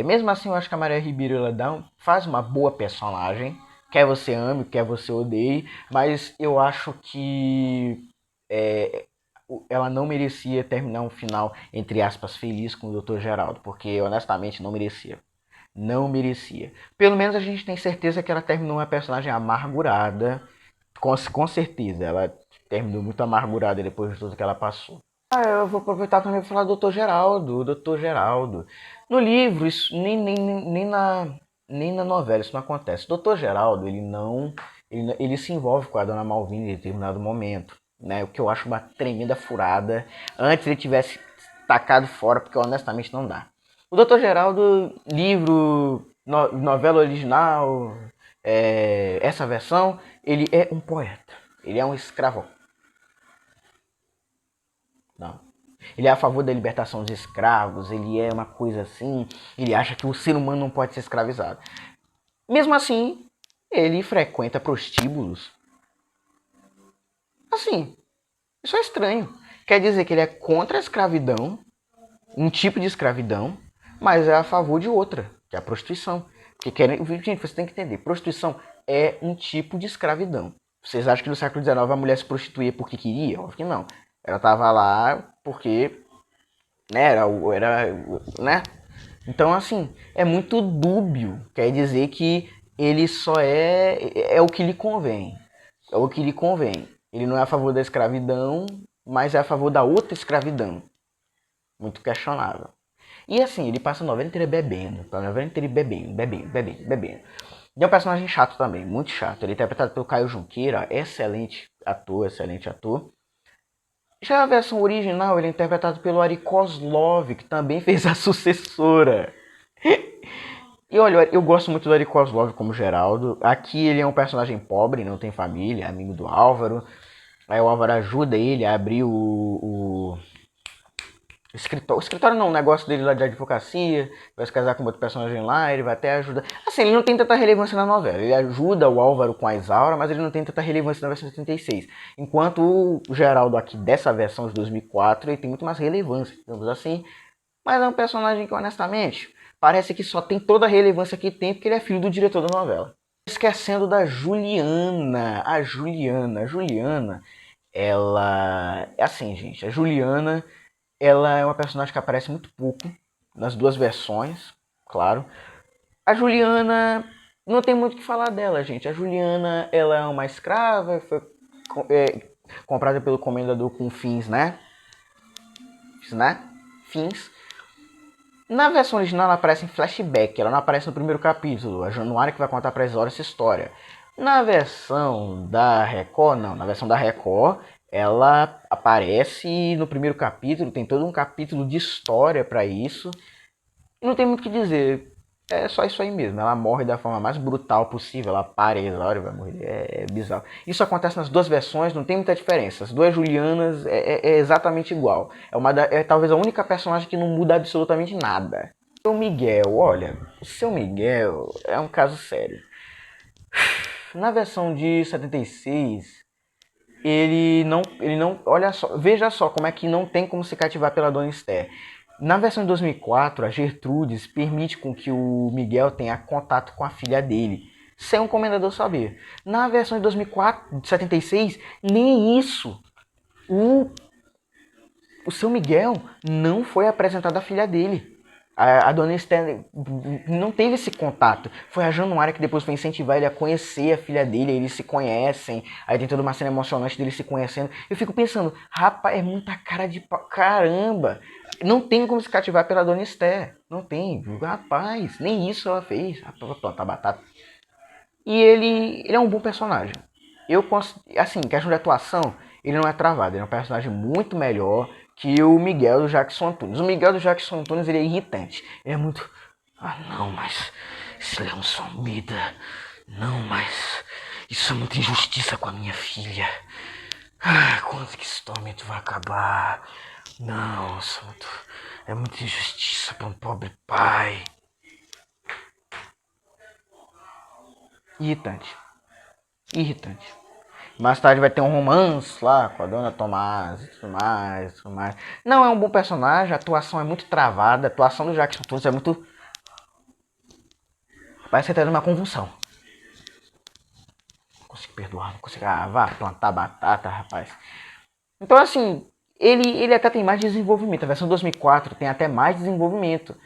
S1: Mesmo assim, eu acho que a Maria Ribeiro ela faz uma boa personagem. Quer você ame, quer você odeie. Mas eu acho que ela não merecia terminar um final, entre aspas, feliz com o Dr. Geraldo. Porque, honestamente, não merecia. Não merecia. Pelo menos a gente tem certeza que ela terminou uma personagem amargurada. Com certeza, ela terminou muito amargurada depois de tudo que ela passou. Eu vou aproveitar também para falar do Dr. Geraldo. Dr. Geraldo. No livro, isso nem na novela isso não acontece. O Dr. Geraldo, ele se envolve com a Dona Malvina em determinado momento. Né? O que eu acho uma tremenda furada. Antes ele tivesse tacado fora, porque honestamente não dá. O Dr. Geraldo, livro, novela original, essa versão, ele é um poeta. Ele é um escravo. Não. Ele é a favor da libertação dos escravos, ele é uma coisa assim, ele acha que o ser humano não pode ser escravizado. Mesmo assim, ele frequenta prostíbulos. Assim, isso é estranho. Quer dizer que ele é contra a escravidão, um tipo de escravidão, mas é a favor de outra, que é a prostituição. Porque, gente, você tem que entender, prostituição é um tipo de escravidão. Vocês acham que no século XIX a mulher se prostituía porque queria? Óbvio que não. Ela estava lá porque, né, né? Então, assim, é muito dúbio. Quer dizer que ele só é o que lhe convém. É o que lhe convém. Ele não é a favor da escravidão, mas é a favor da outra escravidão. Muito questionável. E assim, ele passa a novela inteira bebendo. A novela inteira bebendo. E é um personagem chato também, muito chato. Ele é interpretado pelo Caio Junqueira, excelente ator. Já a versão original, ele é interpretado pelo Ari Kozlov, que também fez a sucessora. E olha, eu gosto muito do Ari Kozlov como Geraldo. Aqui ele é um personagem pobre, não tem família, é amigo do Álvaro. Aí o Álvaro ajuda ele a abrir o escritório. O escritório não, o negócio dele lá de advocacia. Vai se casar com outro personagem lá, ele vai até ajudar. Assim, ele não tem tanta relevância na novela. Ele ajuda o Álvaro com a Isaura, mas ele não tem tanta relevância na versão 76. Enquanto o Geraldo aqui dessa versão de 2004, ele tem muito mais relevância, digamos assim. Mas é um personagem que, honestamente, parece que só tem toda a relevância que tem porque ele é filho do diretor da novela. Esquecendo da Juliana. A Juliana, ela... É assim, gente, a Juliana, ela é uma personagem que aparece muito pouco nas duas versões, claro. A Juliana, não tem muito o que falar dela, gente. A Juliana, ela é uma escrava, foi comprada pelo comendador com fins, né? Fins. Na versão original ela aparece em flashback, ela não aparece no primeiro capítulo. A Januária que vai contar pra Isaura essa história. Na versão da Record, não. Na versão da Record, ela aparece no primeiro capítulo, tem todo um capítulo de história pra isso. E não tem muito o que dizer. É só isso aí mesmo. Ela morre da forma mais brutal possível. Ela para e a Isaura vai morrer. É bizarro. Isso acontece nas duas versões, não tem muita diferença. As duas Julianas é exatamente igual. É talvez a única personagem que não muda absolutamente nada. O Miguel, olha, o seu Miguel é um caso sério. Na versão de 76, ele não, olha só, veja só como é que não tem como se cativar pela Dona Esther. Na versão de 2004, a Gertrudes permite com que o Miguel tenha contato com a filha dele, sem um comendador saber. Na versão de 2004, de 76, nem isso. O seu Miguel não foi apresentado à filha dele. A Dona Esther não teve esse contato. Foi a Januária que depois foi incentivar ele a conhecer a filha dele. Eles se conhecem. Aí tem toda uma cena emocionante deles se conhecendo. Eu fico pensando, rapaz, é muita cara de pau. Caramba! Não tem como se cativar pela Dona Esther. Não tem. Rapaz, nem isso ela fez. Planta batata. E ele é um bom personagem. Assim, questão de atuação, ele não é travado. Ele é um personagem muito melhor que o Miguel do Jackson Antunes. O Miguel do Jackson Antunes, ele é irritante. Ele é muito... Ah, não, mas... Esse Leão Somida... Não, mas... Isso é muita injustiça com a minha filha. Ah, quando que esse tormento vai acabar? Não, é muita injustiça para um pobre pai. Irritante. Mais tarde vai ter um romance lá com a Dona Tomás e tudo mais. Não, é um bom personagem, a atuação é muito travada, a atuação do Jackson Tunes é muito... Parece que tá tendo uma convulsão. Não consigo perdoar, não consigo... Ah, vá plantar batata, rapaz. Então, assim, ele até tem mais desenvolvimento. A versão 2004 tem até mais desenvolvimento.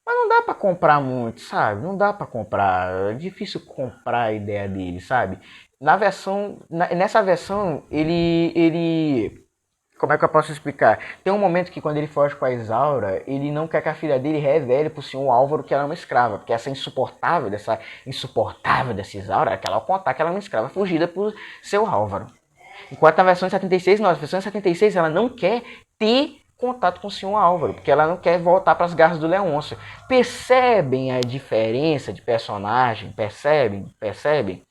S1: Mas não dá pra comprar muito, sabe? Não dá pra comprar. É difícil comprar a ideia dele, sabe? Nessa versão, ele... Como é que eu posso explicar? Tem um momento que quando ele foge com a Isaura, ele não quer que a filha dele revele pro senhor Álvaro que ela é uma escrava. Porque essa insuportável dessa Isaura, é que ela contar que ela é uma escrava fugida por seu Álvaro. Enquanto na versão de 76, não. Na versão de 76 ela não quer ter contato com o senhor Álvaro, porque ela não quer voltar para as garras do Leôncio. Percebem a diferença de personagem? Percebem?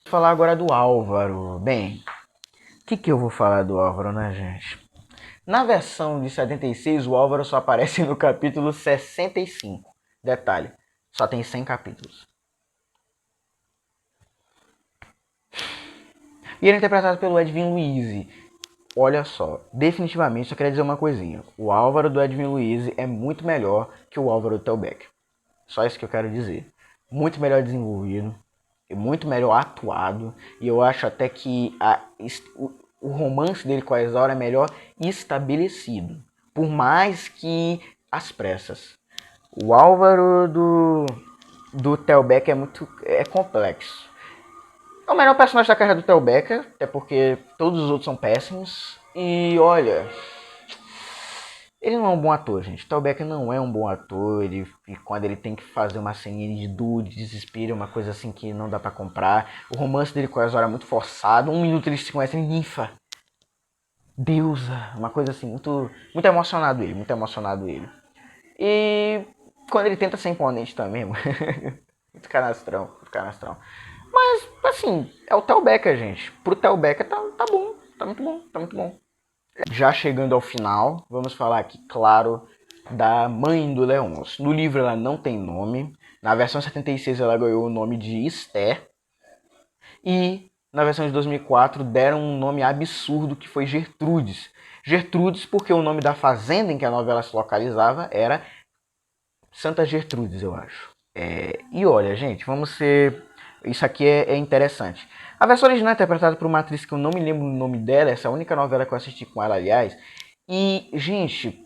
S1: Vou falar agora do Álvaro. Bem, o que eu vou falar do Álvaro, né, gente? Na versão de 76, o Álvaro só aparece no capítulo 65. Detalhe, só tem 100 capítulos. E ele é interpretado pelo Edwin Luiz. Olha só, definitivamente só queria dizer uma coisinha. O Álvaro do Edwin Luiz é muito melhor que o Álvaro do Theo Becker. Só isso que eu quero dizer. Muito melhor desenvolvido, muito melhor atuado. E eu acho até que o romance dele com a Isaura é melhor estabelecido. Por mais que às pressas. O Álvaro do Theo Becker é complexo. É o melhor personagem da carreira do Theo Becker, até porque todos os outros são péssimos. E olha, Ele não é um bom ator, gente. Tal Becker não é um bom ator. Quando ele tem que fazer uma ceninha de dor, de desespero, é uma coisa assim que não dá pra comprar. O romance dele com a Zora é muito forçado. Um minuto eles se conhecem, ninfa, deusa, uma coisa assim, muito emocionado ele, muito emocionado ele. E quando ele tenta ser imponente também, muito canastrão, muito canastrão. Mas, assim, é o Tel Becker, gente. Pro Tel Becker tá bom, tá muito bom, tá muito bom. Já chegando ao final, vamos falar aqui, claro, da mãe do Leôncio. No livro ela não tem nome. Na versão 76 ela ganhou o nome de Esther. E na versão de 2004 deram um nome absurdo que foi Gertrudes. Gertrudes porque o nome da fazenda em que a novela se localizava era Santa Gertrudes, eu acho. E olha, gente, vamos ser... Isso aqui é interessante. A versão original é interpretada por uma atriz que eu não me lembro o nome dela. Essa é a única novela que eu assisti com ela, aliás. E, gente,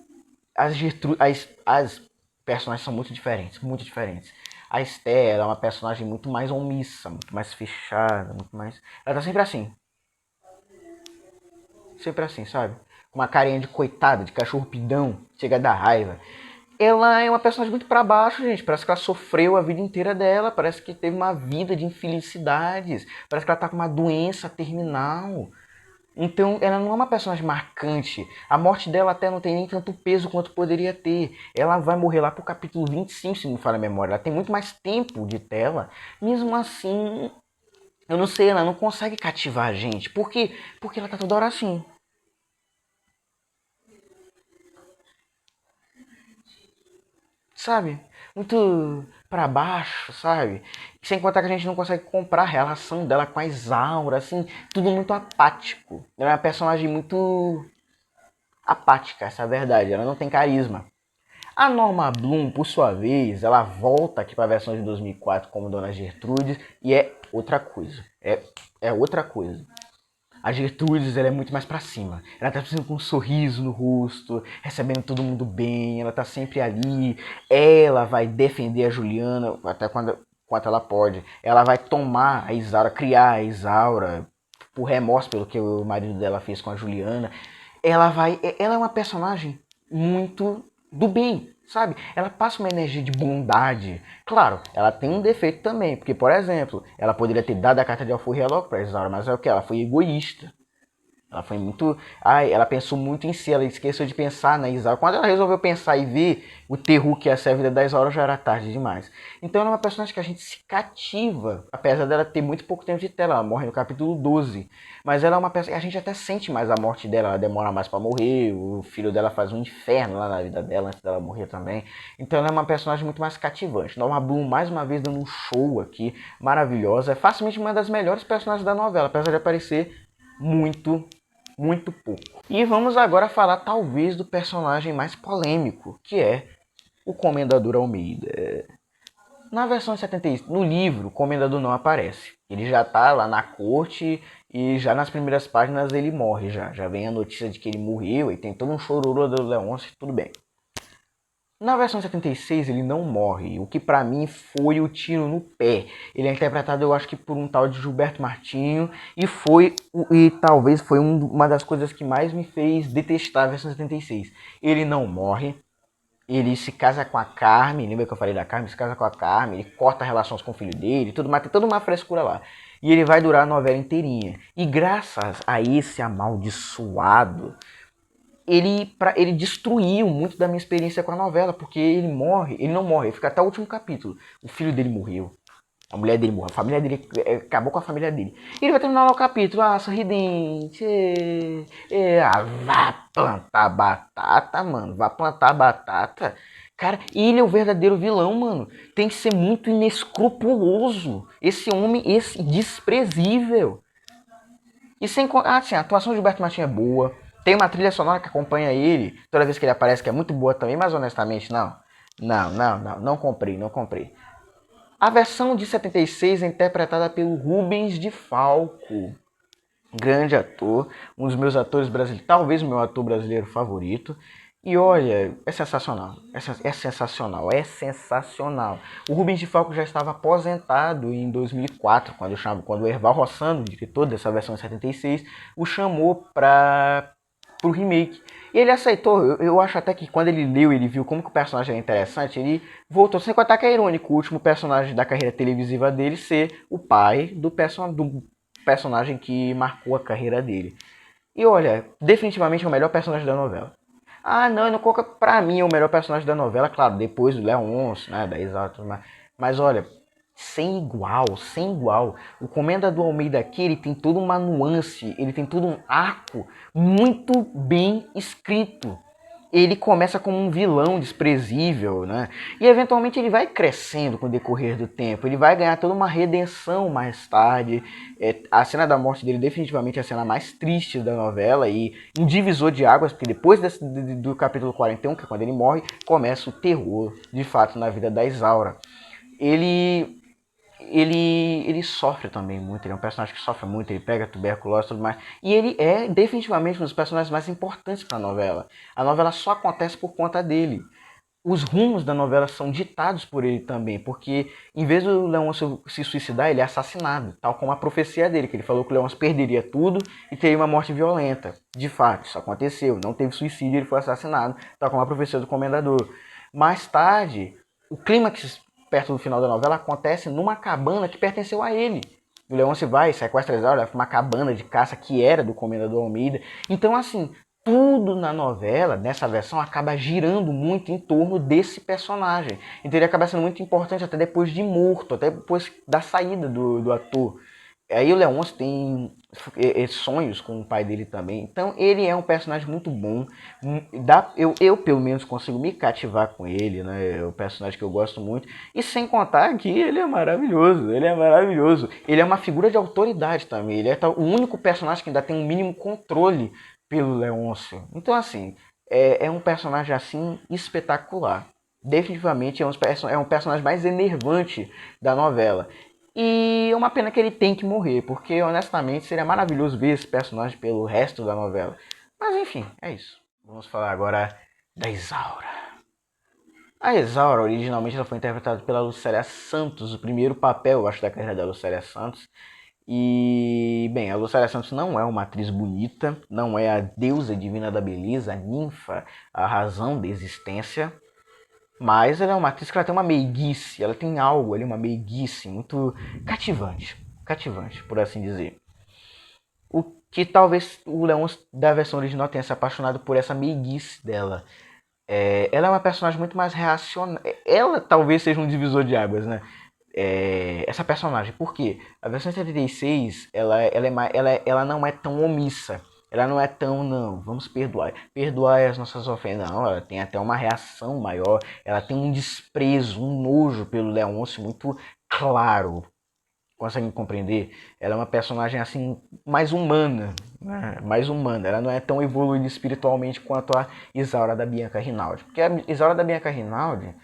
S1: as personagens são muito diferentes, muito diferentes. A Esther é uma personagem muito mais omissa, muito mais fechada, muito mais... Ela tá sempre assim, sabe? Com uma carinha de coitada, de cachorro pidão, chega a dar raiva. Ela é uma personagem muito pra baixo, gente. Parece que ela sofreu a vida inteira dela. Parece que teve uma vida de infelicidades. Parece que ela tá com uma doença terminal. Então, ela não é uma personagem marcante. A morte dela até não tem nem tanto peso quanto poderia ter. Ela vai morrer lá pro capítulo 25, se não me falha a memória. Ela tem muito mais tempo de tela. Mesmo assim, eu não sei, ela não consegue cativar a gente. Por quê? Porque ela tá toda hora assim. Sabe? Muito pra baixo, sabe? Sem contar que a gente não consegue comprar a relação dela com a Isaura, assim, tudo muito apático. Ela é uma personagem muito apática, essa é a verdade. Ela não tem carisma. A Norma Bloom, por sua vez, ela volta aqui para a versão de 2004 como Dona Gertrudes e é outra coisa. É outra coisa. A Gertrudes, ela é muito mais pra cima. Ela tá sempre com um sorriso no rosto, recebendo todo mundo bem, ela tá sempre ali. Ela vai defender a Juliana, até quando ela pode. Ela vai tomar a Isaura, criar a Isaura, por remorso pelo que o marido dela fez com a Juliana. Ela é uma personagem muito do bem, sabe? Ela passa uma energia de bondade. Claro, ela tem um defeito também, porque, por exemplo, ela poderia ter dado a carta de alforria logo pra Isaura, mas é o que? Ela foi egoísta. Ela foi muito. Ai, ela pensou muito em si, ela esqueceu de pensar na Isaura. Quando ela resolveu pensar e ver o terror que ia ser a vida da Isaura, já era tarde demais. Então ela é uma personagem que a gente se cativa, apesar dela ter muito pouco tempo de tela. Ela morre no capítulo 12. Mas ela é uma personagem. A gente até sente mais a morte dela, ela demora mais pra morrer. O filho dela faz um inferno lá na vida dela antes dela morrer também. Então ela é uma personagem muito mais cativante. Norma Bloom, mais uma vez, dando um show aqui, maravilhosa. É facilmente uma das melhores personagens da novela, apesar de aparecer muito pouco. E vamos agora falar talvez do personagem mais polêmico, que é o Comendador Almeida. Na versão de 76, no livro, o Comendador não aparece. Ele já tá lá na corte e já nas primeiras páginas ele morre já vem a notícia de que ele morreu e tem todo um chororô do Leôncio, tudo bem. Na versão 76 ele não morre, o que pra mim foi o tiro no pé. Ele é interpretado, eu acho que por um tal de Gilberto Martinho e talvez foi uma das coisas que mais me fez detestar a versão 76. Ele não morre, ele se casa com a Carmen, lembra que eu falei da Carmen? Se casa com a Carmen, ele corta relações com o filho dele, tudo, mas tem toda uma frescura lá. E ele vai durar a novela inteirinha. E graças a esse amaldiçoado, ele destruiu muito da minha experiência com a novela, porque ele não morre, ele fica até o último capítulo. O filho dele morreu, a mulher dele morreu, a família dele acabou com a família dele. E ele vai terminar lá o capítulo, sorridente, vá plantar batata, mano, vá plantar batata. Cara, ele é o verdadeiro vilão, mano. Tem que ser muito inescrupuloso. Esse homem, esse desprezível. E sem assim, a atuação de Gilberto Martins é boa. Tem uma trilha sonora que acompanha ele toda vez que ele aparece, que é muito boa também, mas honestamente, não. Não comprei, não comprei. A versão de 76 é interpretada pelo Rubens de Falco. Grande ator, um dos meus atores brasileiros, talvez o meu ator brasileiro favorito. E olha, é sensacional, é sensacional, é sensacional. O Rubens de Falco já estava aposentado em 2004, quando o Erval Rossano, diretor dessa versão de 76, o chamou para pro remake. E ele aceitou. Eu acho até que quando ele leu, ele viu como que o personagem era interessante, ele voltou. Sem contar que é irônico o último personagem da carreira televisiva dele ser o pai do personagem que marcou a carreira dele. E olha, definitivamente é o melhor personagem da novela. Ah, não, eu não coloco pra mim é o melhor personagem da novela, claro, depois do Leôncio, né, da Exato, mas olha, sem igual, sem igual. O Comendador Almeida aqui, ele tem toda uma nuance, ele tem todo um arco muito bem escrito. Ele começa como um vilão desprezível, né? E eventualmente ele vai crescendo com o decorrer do tempo. Ele vai ganhar toda uma redenção mais tarde. A cena da morte dele definitivamente é a cena mais triste da novela e um divisor de águas, porque depois do capítulo 41, que é quando ele morre, começa o terror, de fato, na vida da Isaura. Ele sofre também muito, ele é um personagem que sofre muito, ele pega tuberculose e tudo mais. E ele é definitivamente um dos personagens mais importantes para a novela. A novela só acontece por conta dele. Os rumos da novela são ditados por ele também, porque em vez do Leôncio se suicidar, ele é assassinado, tal como a profecia dele, que ele falou que o Leôncio perderia tudo e teria uma morte violenta. De fato, isso aconteceu, não teve suicídio, ele foi assassinado, tal como a profecia do Comendador. Mais tarde, o clímax perto do final da novela acontece numa cabana que pertenceu a ele. O Leôncio vai, sequestra a Isaura, leva uma cabana de caça que era do Comendador Almeida. Então, assim, tudo na novela, nessa versão, acaba girando muito em torno desse personagem. Então ele acaba sendo muito importante até depois de morto, até depois da saída do ator. Aí o Leôncio tem sonhos com o pai dele também. Então ele é um personagem muito bom. Eu pelo menos consigo me cativar com ele, né? É um personagem que eu gosto muito. E sem contar que ele é maravilhoso. Ele é maravilhoso. Ele é uma figura de autoridade também. Ele é o único personagem que ainda tem um mínimo controle pelo Leôncio. Então assim, é um personagem assim espetacular. Definitivamente é um personagem mais enervante da novela. E é uma pena que ele tem que morrer, porque honestamente seria maravilhoso ver esse personagem pelo resto da novela. Mas enfim, é isso. Vamos falar agora da Isaura. A Isaura, originalmente, ela foi interpretada pela Lucélia Santos, o primeiro papel, eu acho, da carreira da Lucélia Santos. E, bem, a Lucélia Santos não é uma atriz bonita, não é a deusa divina da beleza, a ninfa, a razão da existência. Mas ela é uma atriz que ela tem uma meiguice, ela tem algo ali, uma meiguice muito cativante, por assim dizer. O que talvez o Leôncio da versão original tenha se apaixonado por essa meiguice dela. Ela é uma personagem muito mais reacionária. Ela talvez seja um divisor de águas, né? Essa personagem, por quê? A versão 76, ela não é tão omissa. Ela não é tão, não, vamos perdoar as nossas ofensas. Não, ela tem até uma reação maior. Ela tem um desprezo, um nojo pelo Leôncio muito claro. Conseguem compreender? Ela é uma personagem assim mais humana, né? Mais humana. Ela não é tão evoluída espiritualmente quanto a Isaura da Bianca Rinaldi. Porque a Isaura da Bianca Rinaldi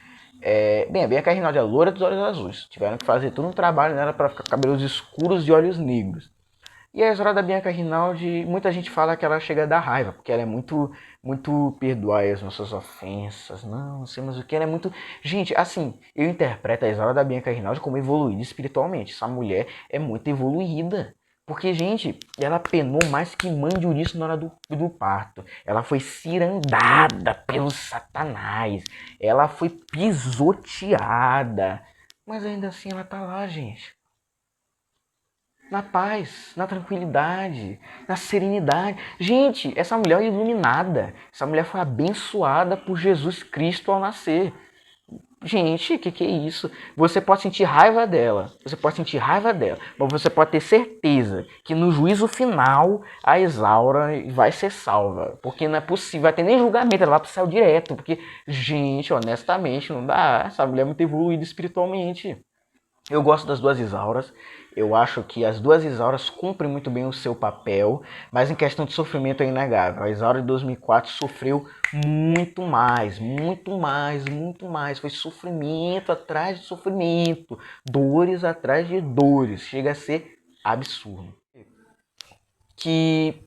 S1: bem, a Bianca Rinaldi é loura dos olhos azuis. Tiveram que fazer todo um trabalho nela para ficar com cabelos escuros e olhos negros. E a história da Bianca Rinaldi, muita gente fala que ela chega a dar raiva, porque ela é muito perdoai as nossas ofensas, não sei mais o que, ela é muito... Gente, assim, eu interpreto a história da Bianca Rinaldi como evoluída espiritualmente. Essa mulher é muito evoluída. Porque, gente, ela penou mais que mãe de Ouriço na hora do parto. Ela foi cirandada pelo Satanás. Ela foi pisoteada. Mas ainda assim ela tá lá, gente. Na paz, na tranquilidade, na serenidade. Gente, essa mulher é iluminada. Essa mulher foi abençoada por Jesus Cristo ao nascer. Gente, o que é isso? Você pode sentir raiva dela. Você pode sentir raiva dela. Mas você pode ter certeza que no juízo final a Isaura vai ser salva. Porque não é possível. Vai ter nem julgamento. Ela vai pro céu direto. Porque, gente, honestamente, não dá. Essa mulher é muito evoluída espiritualmente. Eu gosto das duas Isauras. Eu acho que as duas Isauras cumprem muito bem o seu papel, mas em questão de sofrimento é inegável. A Isaura de 2004 sofreu muito mais, muito mais, muito mais. Foi sofrimento atrás de sofrimento, dores atrás de dores. Chega a ser absurdo. Que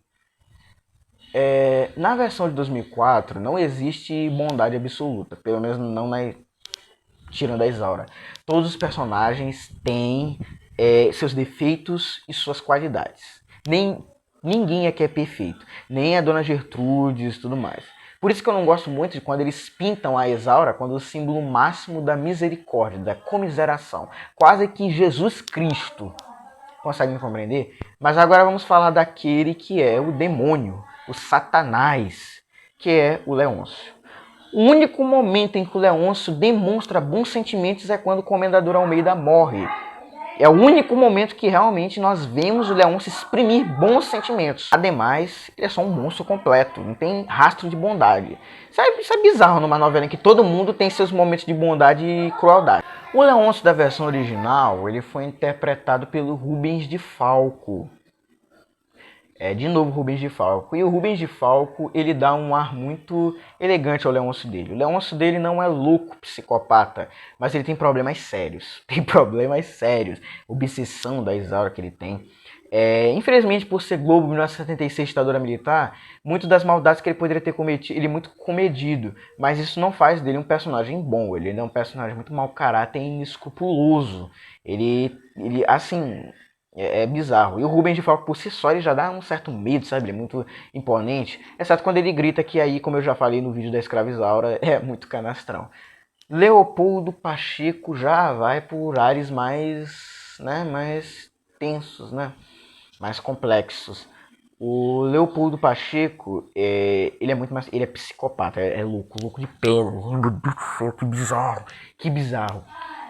S1: na versão de 2004 não existe bondade absoluta, pelo menos não tirando a Isaura. Todos os personagens têm seus defeitos e suas qualidades. Nem Ninguém aqui é perfeito, nem a Dona Gertrudes e tudo mais. Por isso que eu não gosto muito de quando eles pintam a Isaura como o símbolo máximo da misericórdia, da comiseração. Quase que Jesus Cristo. Consegue me compreender? Mas agora vamos falar daquele que é o demônio, o Satanás, que é o Leôncio. O único momento em que o Leôncio demonstra bons sentimentos é quando o Comendador Almeida morre. É o único momento que realmente nós vemos o Leôncio exprimir bons sentimentos. Ademais, ele é só um monstro completo, não tem rastro de bondade. Isso é bizarro numa novela em que todo mundo tem seus momentos de bondade e crueldade. O Leôncio da versão original, ele foi interpretado pelo Rubens de Falco. De novo Rubens de Falco. E o Rubens de Falco, ele dá um ar muito elegante ao Leôncio dele. O Leôncio dele não é louco, psicopata, mas ele tem problemas sérios. Tem problemas sérios. Obsessão da Isaura que ele tem. Infelizmente, por ser Globo 1976 ditadura militar, muitas das maldades que ele poderia ter cometido, ele é muito comedido. Mas isso não faz dele um personagem bom. Ele é um personagem muito mau caráter e inescrupuloso. Ele assim... É bizarro. E o Rubens de Falco por si só ele já dá um certo medo, sabe? Ele é muito imponente. Exceto quando ele grita que aí, como eu já falei no vídeo da Escravizaura, é muito canastrão. Leopoldo Pacheco já vai por ares mais, né, mais tensos, né? Mais complexos. O Leopoldo Pacheco, ele é muito mais... Ele é psicopata, é louco de pelo. Meu Deus do céu, que bizarro. Que bizarro.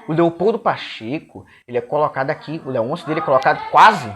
S1: O Leopoldo Pacheco, ele é colocado aqui, o Leôncio dele é colocado quase.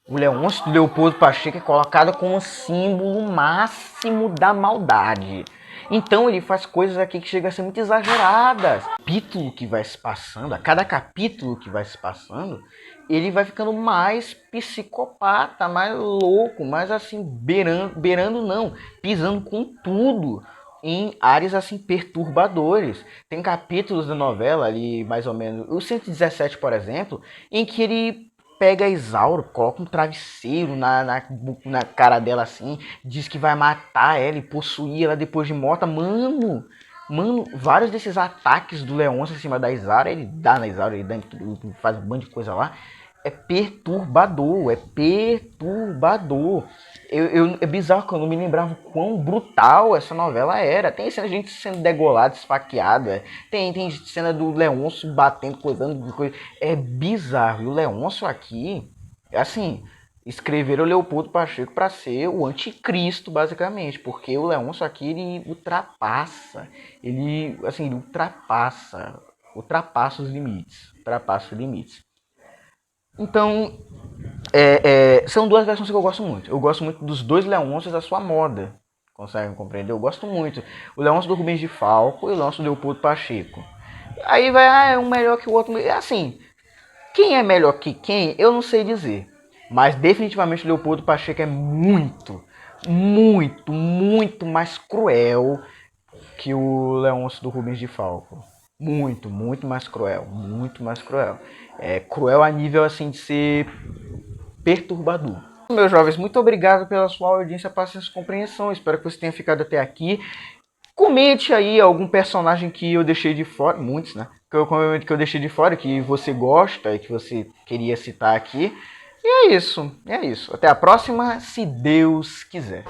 S1: O Leôncio do Leopoldo Pacheco é colocado como símbolo máximo da maldade. Então ele faz coisas aqui que chegam a ser muito exageradas. Capítulo que vai se passando, a cada capítulo que vai se passando, ele vai ficando mais psicopata, mais louco, mais assim, beirando não, pisando com tudo. Em áreas assim perturbadores. Tem capítulos da novela ali, mais ou menos, o 117, por exemplo, em que ele pega a Isaura, coloca um travesseiro na cara dela assim, diz que vai matar ela e possuir ela depois de morta. Mano, vários desses ataques do Leôncio em cima da Isaura, ele dá na Isaura, ele faz um monte de coisa lá. É perturbador, é perturbador. É bizarro que eu não me lembrava quão brutal essa novela era. Tem cena de gente sendo degolada, esfaqueada. Tem cena do Leôncio batendo, coisando. É bizarro. E o Leôncio aqui, assim, escreveram o Leopoldo Pacheco para ser o anticristo, basicamente. Porque o Leôncio aqui, ele ultrapassa. Ele ultrapassa os limites. Ultrapassa os limites. Então, são duas versões que eu gosto muito. Eu gosto muito dos dois Leôncios da sua moda. Conseguem compreender? Eu gosto muito. O Leôncio do Rubens de Falco e o Leôncio do Leopoldo Pacheco. Aí vai, é um melhor que o outro. Assim, quem é melhor que quem, eu não sei dizer. Mas definitivamente o Leopoldo Pacheco é muito mais cruel que o Leôncio do Rubens de Falco. Muito mais cruel. Muito mais cruel. É cruel a nível assim de ser perturbador. Meus jovens, muito obrigado pela sua audiência, paciência e compreensão. Espero que você tenha ficado até aqui. Comente aí algum personagem que eu deixei de fora, muitos, né? Que eu deixei de fora, que você gosta e que você queria citar aqui. E é isso. Até a próxima, se Deus quiser.